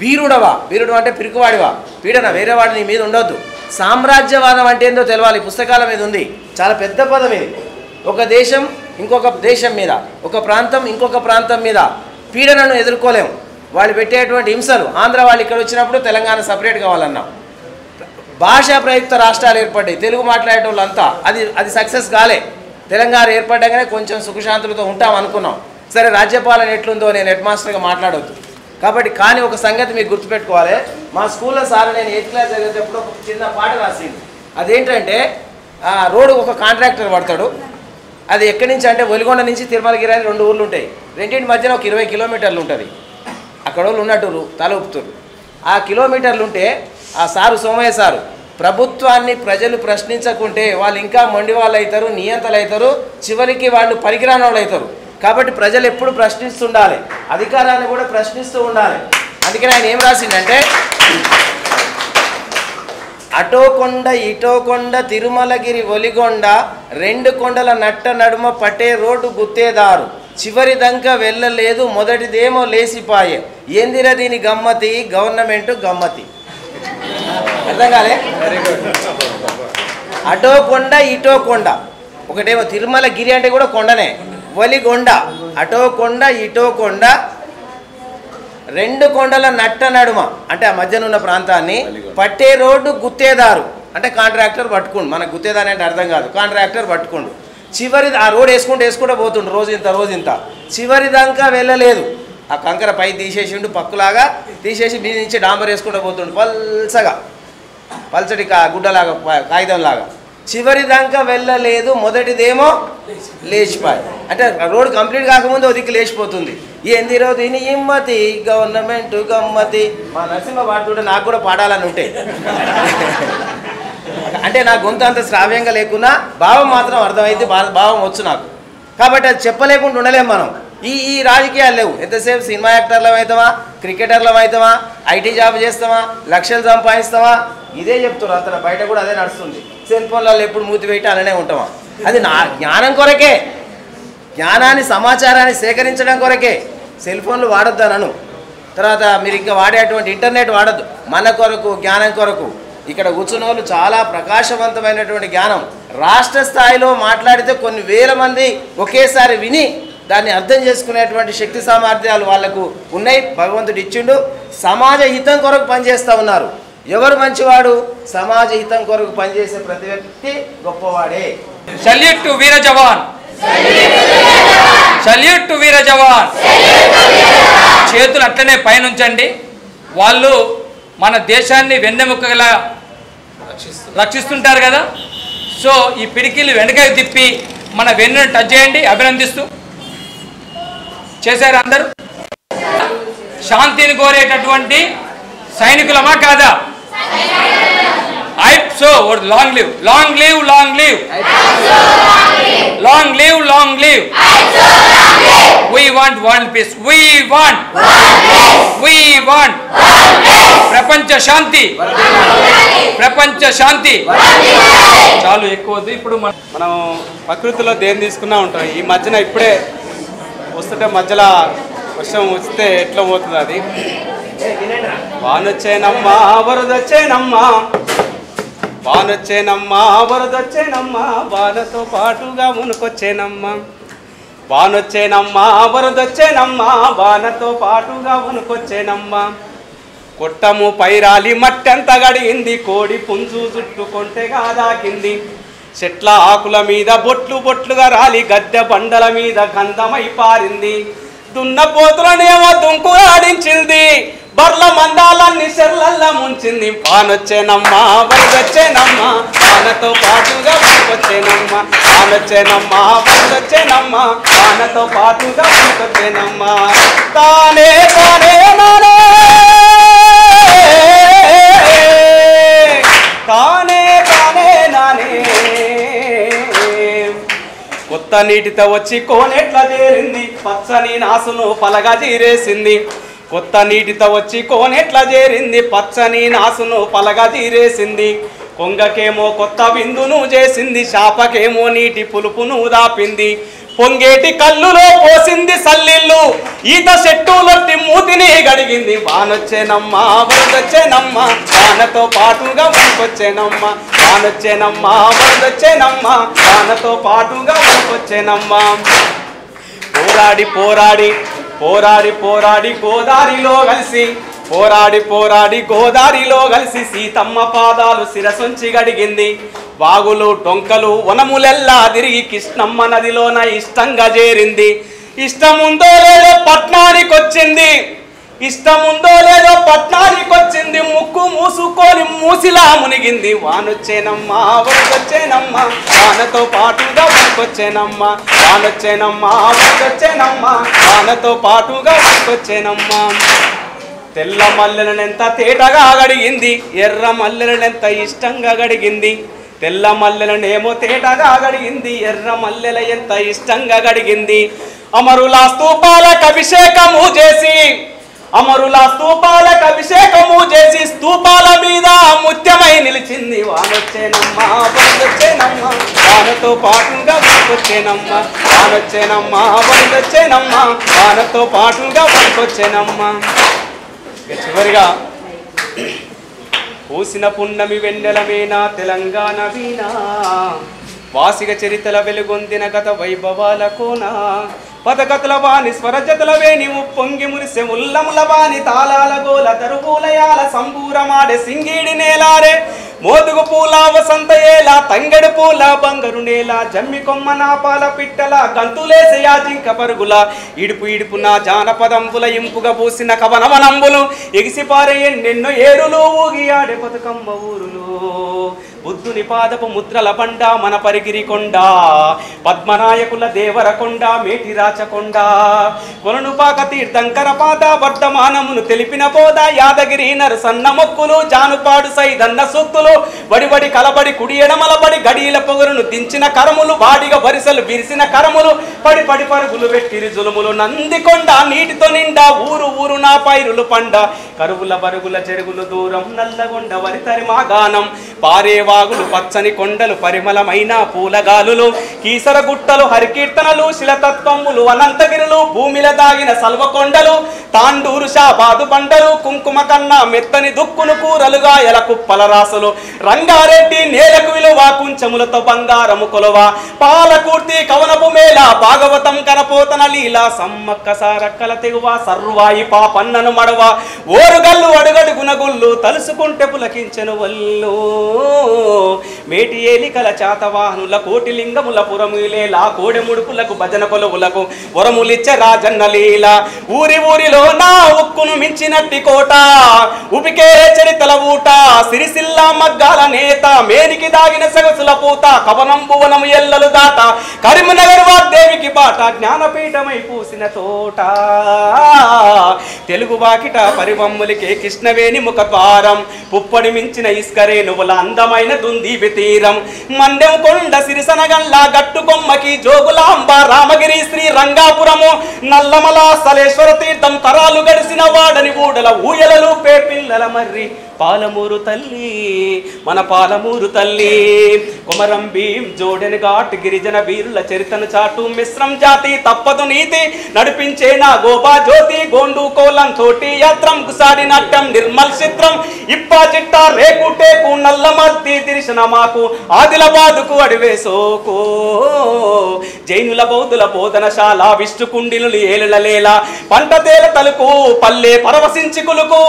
వీరుడవా. వీరుడు అంటే పిరుకువాడివా, పీడన వేరే వాడు నీ మీద ఉండొద్దు. సామ్రాజ్యవాదం అంటే ఏందో తెలవాలి. పుస్తకాల మీద ఉంది, చాలా పెద్ద పదం ఇది. ఒక దేశం ఇంకొక దేశం మీద, ఒక ప్రాంతం ఇంకొక ప్రాంతం మీద పీడనను ఎదుర్కోలేము. వాళ్ళు పెట్టేటువంటి హింసలు. ఆంధ్ర వాళ్ళు ఇక్కడ వచ్చినప్పుడు తెలంగాణ సపరేట్ కావాలన్నాం. భాషా ప్రయుక్త రాష్ట్రాలు ఏర్పడ్డాయి, తెలుగు మాట్లాడే వాళ్ళంతా. అది సక్సెస్ కాలే. తెలంగాణ ఏర్పడ్డాకనే కొంచెం సుఖశాంతులతో ఉంటాం అనుకున్నాం. సరే రాజ్యపాలన ఎట్లుందో నేను హెడ్ మాస్టర్గా మాట్లాడవద్దు కాబట్టి. కానీ ఒక సంగతి మీకు గుర్తుపెట్టుకోవాలి. మా స్కూల్లో సార్ నేను 8th క్లాస్ చదివేటప్పుడు ఒక చిన్న పాట రాసింది. అదేంటంటే రోడ్డు ఒక కాంట్రాక్టర్ పడతాడు. అది ఎక్కడి నుంచి అంటే ఒలిగొండ నుంచి తిరుమలగిరి అని 2 ఊర్లు ఉంటాయి. రెండింటి మధ్యన ఒక 20 కిలోమీటర్లు ఉంటుంది. అక్కడ వాళ్ళు ఉన్నట్టు తల ఊపుతారు. ఆ కిలోమీటర్లు ఉంటే ఆ సారు సోమయ్య సారు, ప్రభుత్వాన్ని ప్రజలు ప్రశ్నించకుంటే వాళ్ళు ఇంకా మొండి వాళ్ళు అవుతారు, నియంతలు అవుతారు, చివరికి వాళ్ళు పనికిరాని వాళ్ళు అవుతారు. కాబట్టి ప్రజలు ఎప్పుడు ప్రశ్నిస్తుండాలి, అధికారాన్ని కూడా ప్రశ్నిస్తూ ఉండాలి. అందుకని ఆయన ఏం రాసిందంటే, అటో కొండ ఇటో కొండ తిరుమలగిరి ఒలిగొండ, 2 కొండల నట్ట నడుమ పట్టే రోడ్డు గుత్తేదారు, చివరి దంక వెళ్ళలేదు మొదటిదేమో లేసిపాయే, ఏందిరా దీని గమ్మతి గవర్నమెంట్ గమ్మతి. అర్థం కాలే? అటో కొండ ఇటో కొండ. ఒకటేమో తిరుమలగిరి అంటే కూడా కొండనే, ఒలిగొండ, అటో కొండ ఇటో కొండ, రెండు కొండల నట్ట నడుమ అంటే ఆ మధ్యన ఉన్న ప్రాంతాన్ని పట్టే రోడ్డు గుత్తేదారు అంటే కాంట్రాక్టర్ పట్టుకుండు. మనకు గుత్తేదారు అంటే అర్థం కాదు, కాంట్రాక్టర్ పట్టుకుండు. చివరి ఆ రోడ్ వేసుకుంటూ పోతుండు, రోజు ఇంత చివరి దాకా వెళ్ళలేదు. ఆ కంకర పై తీసేసిండు, పక్కులాగా తీసేసి మీద నుంచి డాంబర్ వేసుకుంటూ పోతుండు పల్చటి గుడ్డలాగా కాగితంలాగా. చివరి దాకా వెళ్ళలేదు. మొదటిదేమో లేచిపోయి అంటే రోడ్ కంప్లీట్ కాకముందు ఒక దిక్కు లేచిపోతుంది. ఏంది రోజు ఇమ్మతి గవర్నమెంట్ గమ్మతి. మా నరసింహ పాడుతుంటే నాకు కూడా పాడాలని ఉంటే అంటే నా గొంతు అంత శ్రావ్యంగా లేకున్నా భావం మాత్రం అర్థమైంది, భావం వచ్చు నాకు. కాబట్టి అది చెప్పలేకుండా ఉండలేము మనం. ఈ రాజకీయాలు లేవు. ఎంతసేపు సినిమా యాక్టర్లం అవుతామా, క్రికెటర్లం అవుతామా, ఐటీ జాబ్ చేస్తామా, లక్షలు సంపాదిస్తామా, ఇదే చెప్తున్నారు. అంత బయట కూడా అదే నడుస్తుంది. సెల్ ఫోన్లలో ఎప్పుడు మూతి పెట్టి అలానే ఉంటామా? అది నా జ్ఞానం కొరకే, జ్ఞానాన్ని సమాచారాన్ని సేకరించడం కొరకే. సెల్ ఫోన్లు వాడొద్దానను, తర్వాత మీరు ఇంకా వాడేటువంటి ఇంటర్నెట్ వాడద్దు. మన కొరకు, జ్ఞానం కొరకు. ఇక్కడ కూర్చున్న వాళ్ళు చాలా ప్రకాశవంతమైనటువంటి జ్ఞానం. రాష్ట్ర స్థాయిలో మాట్లాడితే కొన్ని వేల మంది ఒకేసారి విని దాన్ని అర్థం చేసుకునేటువంటి శక్తి సామర్థ్యాలు వాళ్లకు ఉన్నాయి. భగవంతుడు ఇచ్చిండు. సమాజ హితం కొరకు పనిచేస్తూ ఉన్నారు. ఎవరు మంచివాడు? సమాజ హితం కొరకు పనిచేసే ప్రతి వ్యక్తి గొప్పవాడే. సల్యూట్ టు వీర జవాన్, సల్యూట్ టు వీర జవాన్. చేతులు అట్లనే పైనుంచండి. వాళ్ళు మన దేశాన్ని వెన్నెముకలా రక్షిస్తుంటారు కదా. సో ఈ పిడికిలు వెనకకి తిప్పి మన వెన్నును టచ్ చేయండి అభినందిస్తూ. చేశారు అందరూ? శాంతిని కోరేటటువంటి సైనికులమా కాదా? So long live, long live, long live, long live, long live. We want world peace. We want ప్రపంచ శాంతి, ప్రపంచ శాంతి. చాలు ఎక్కువ. ఇప్పుడు మనం ప్రకృతిలో దేని తీసుకున్నా ఉంటాం. ఈ మధ్యన ఇప్పుడే వస్తుంటే మధ్యలో వర్షం వస్తే ఎట్లా పోతుంది అది. వానొచ్చేనమ్మా వరదొచ్చేనమ్మా, వానొచ్చేనమ్మా వరదొచ్చేనమ్మా, వానతో పాటుగా మునుకొచ్చేనమ్మా. వానొచ్చేనమ్మా వరదొచ్చేనమ్మా, వానతో పాటుగా మునుకొచ్చేనమ్మా. కొట్టము పైరాలి మట్టెంత గడిగింది, కోడి పుంజు చుట్టుకొంటెగా దాకింది. చెట్ల ఆకుల మీద బొట్లు బొట్లుగా రాలి, గద్దె బండల మీద గంధమై పారింది. దున్నపోతులనేమో దుంకురాడించింది, బర్ల మందాలన్నీ చెర్లల్లా ముంచింది. వానొచ్చేనమ్మా వరదొచ్చేనమ్మా, వానతో పాటుగా మునుకొచ్చేనమ్మా. వానొచ్చేనమ్మా వరదొచ్చేనమ్మా, వానతో పాటుగా మునుకొచ్చేనమ్మా. తానే తానే నానే, తానే తానే నానే. కొత్త నీటితో వచ్చి కోనెట్లా చేరింది, పచ్చని నాసును పలగా తీరేసింది. కొత్త నీటితో వచ్చి కోనెట్లా చేరింది, పచ్చని నాసును పలగా తీరేసింది. కొంగకేమో కొత్త విందును చేసింది, శాపకేమో నీటి పులుపును దాపింది. పొంగేటి కల్లులో పోసింది సల్లిళ్ళు, ఈత చెట్టులొట్టి మూతిని గడిగింది. వానొచ్చేనమ్మా వరదొచ్చేనమ్మా, వానతో పాటుగా మునుకొచ్చేనమ్మా. వానొచ్చేనమ్మా వరదొచ్చేనమ్మా, వానతో పాటుగా మునుకొచ్చేనమ్మా. పోరాడి పోరాడి పోరాడి పోరాడి గోదారిలో కలిసి, పోరాడి పోరాడి గోదారిలో కలిసి, సీతమ్మ పాదాలు శిరసొంచి గడిగింది. వాగులు టొంకలు వనములెల్లా తిరిగి కృష్ణమ్మ నదిలోన ఇష్టంగా చేరింది. ఇష్టముందో లేదో పట్నానికొచ్చింది, ఇష్టముందో లేదో పట్నానికొచ్చింది. ముక్కు మూసుకొని మూసిలా మునిగింది. వానొచ్చేనమ్మా వరదొచ్చేనమ్మా, వానతో పాటుగా మునుకొచ్చేనమ్మా. వానొచ్చేనమ్మా వరదొచ్చేనమ్మా, వానతో పాటుగా మునుకొచ్చేనమ్మా. తెల్ల మల్లెలనెంత తేటగా గడిగింది, ఎర్ర మల్లెలనెంత ఇష్టంగా గడిగింది. తెల్ల మల్లెలనేమో తేటగా గడిగింది, ఎర్ర మల్లెల ఎంత ఇష్టంగా గడిగింది. అమరుల స్తూపాలకు అభిషేకము చేసి, అమరుల స్తూపాలకు అభిషేకము చేసి, స్తూపాల మీద ముత్యమై నిలిచింది. వానొచ్చేనమ్మా వరదొచ్చేనమ్మా, వానతో పాటుగా మునుకొచ్చేనమ్మా. వానొచ్చేనమ్మా వరదొచ్చేనమ్మా, వానతో పాటుగా మునుకొచ్చేనమ్మా. చివరిగా పూసిన పున్నమి వెన్నెల వీణ తెలంగాణ వీణ, వాసిగ చరితల వెలుగొందిన గత వైభవాల కోన పదగతుల వాణి స్వరజతుల వేణి ఉప్పొంగి మురిసె ముల్లముల వాణి తాళాల గోల తరుపూలయాల సంబూరమాడే సింగీడి నేలారే మోదుగు పూల వసంత ఏలా తంగడి పూల బంగారు నేల జమ్మి కొమ్మ నాపాల పిట్టల గంతులేసే యాజింక పరుగుల ఇడుపు ఇడుపు నా జానపదంబుల ఇంపుగా పూసిన కవనవనంబులు ఎగిసిపారే ఎన్నెన్నో ఏరులు ఊగి ఆడే బతుకమ్మ ఊరులు బుద్ధుని పాదపు ముద్రల బండ మన పరిగిరి కొండ పద్మనాయకుల దేవరకొండ మేటి రాచకొండ కొలనుపాక తీర్థంకర పాద వర్ధమానమును తెలిపిన బోధ యాదగిరి నరసన్న మొక్కులు జానుపాడు సైదన్న సూక్తులు వడివడి కలబడి కుడి ఎడమలబడి గడియల పొగరును దించిన కరములు వాడిగా వరిసలు విరిసిన కరములు పడి పడి పరుగులు వెట్టిరి జులుములు నందికొండ నీటితో నిండా ఊరు ఊరు నా పైరులు పండ కరువుల బరుగుల చెరుగులు దూరం నల్లగొండ వరితరి మా గానం పారే వాగులు పచ్చని కొండలు పరిమళమైన పూలగాలులు కీసర గుట్టలు హరికీర్తనలు శిలతత్వములు అనంతగిరులు భూమిల దాగిన సల్వకొండలు తాండూరు షాబాదు బండలు కుంకుమ కన్నా మెత్తని దుక్కును కూరలుగా ఎల కుప్పల రాసులు రంగారెడ్డి నేలకు విలువ కుంచములతో బంగారము కొలువ పాలకూర్తి కవనపు మేళ భాగవతం కనపోతన లీల సమ్మక్క సారక్కల తెగువ సర్వాయి పాపన్నను మడవ ఓరుగల్లు అడుగడుగున గుళ్ళు తలుసుకుంటే పులకించెను వల్లు మేటి ఏలికల చాతవాహనుల కోటి లింగముల పురములేలా కోడె ముడుపులకు భజన కొలువులకు వరములిచ్చే రాజన్న లీల ఊరి ఊరిలో నా ఉక్కును మించినట్టి కోట ఉపికే చరితల ఊట సిరిసిల్ల మగ్గాల నేత మేనికి దాగిన సగసుల పూత కవనం భువనము ఎల్లలు దాట కరీంనగర్ వాగ్దేవికి బాట జ్ఞానపీఠమై పూసిన తోట తెలుగు వాకిట పరివమ్ములికే కృష్ణవేణి ముఖ ద్వారం పుప్పడి మించిన ఇస్కరేణువుల అందమైన దుందీపి తీరం మండెం కొండ సిరిసనగల్లా గట్టు కొమ్మకి జోగులాంబ రామగిరి శ్రీ రంగాపురము నల్లమల సలేశ్వర తీర్థం తరాలు గడిసిన వాడని ఊడల ఊయలలు పేపిల్లల మర్రి పాలమూరు తల్లి మన పాలమూరు తల్లి కొమరం భీం జోడెని ఘాట్ గిరిజన వీరుల చరితను చాటు మిశ్రం జాతి తప్పదు నీతి నడిపించే నా గోపా జ్యోతి గోండు కోలం తోటి యాత్రం గుసాడి నట్టం నిర్మల్ చిత్రం ఇప్పా చిట్ట రేకు టేకు నల్ల మద్ది తిరిసిన మాకు ఆదిలాబాదుకు అడివేసోకో జైనుల బౌద్ధుల బోధనశాల విష్ణు కుండిలు ఏలలేల పంట తేల తలుకు పల్లె పరవశించి కులుకు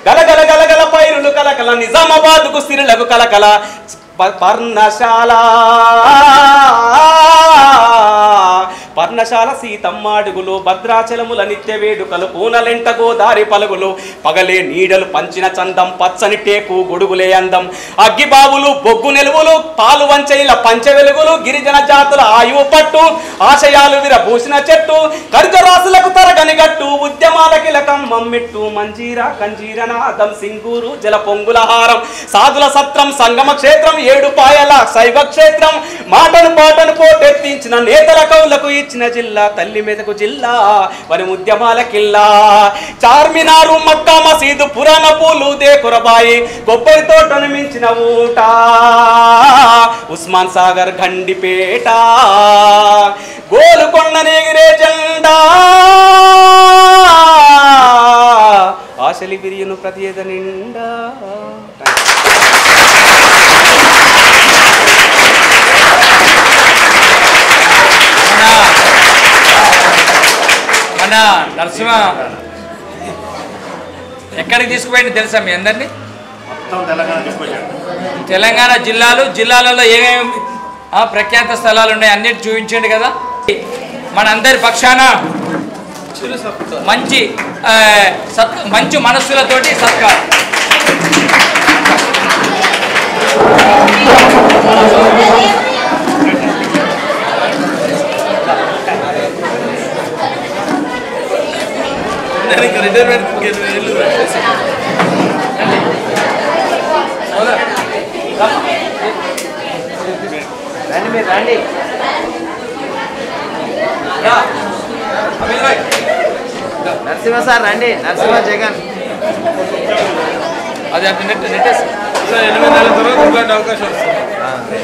గలగల గలగల పైరులు కలకల నిజామాబాద్కు సిరులకు కలకల పర్ణశాల పర్ణశాల సీతమ్మాడుగులు భద్రాచలముల నిత్య వేడుకలు పూనలెంట గోదారి పలుగులు పగలే నీడలు పంచిన చందం పచ్చని టేకు గొడుగులే అందం అగ్గిబావులు బొగ్గు నిలువులు పాలు వంచైల పంచ వెలుగులు గిరిజన జాతుల ఆయువు పట్టు ఆశయాలు విరబూసిన చెట్టు కరుకరాసులకు తరగని గట్టు ఉద్యమాల కిలకం మమ్మిట్టు మంజీరా కంజీరనాదం సింగూరు జల పొంగుల హారం సాధుల సత్రం సంగమ క్షేత్రం ఏడుపాయల శైవ క్షేత్రం మాటను పాటను పోటెత్తించిన నేతల కౌలకు ఇచ్చిన జిల్లా తల్లి మెదకు జిల్లా వరి ఉద్యమాల కిల్లా చార్మినారు మక్కా మసీదు పురాణ పూలు దేకురబాయి కొబ్బరి తోటను మించిన ఊట ఉస్మాన్ సాగర్ గండిపేట గోలుకొండ నెగిరే జెండా ఆశలి విరియను ప్రతి ఎద నిండా మన నరసింహ ఎక్కడికి తీసుకుపోయింది తెలుసా మీ అందరినీ? తెలంగాణ జిల్లాలలో ఏమేమి ప్రఖ్యాత స్థలాలు ఉన్నాయి అన్నిటి చూపించండి కదా. మనందరి పక్షాన మంచి మనస్సులతోటి సత్కారం. రండి నరసింహ సార్ రండి. నరసింహ జగన్ అది అంత నెట్టేసి 8 నెలల తర్వాత ఇట్లాంటి అవకాశం వస్తుంది.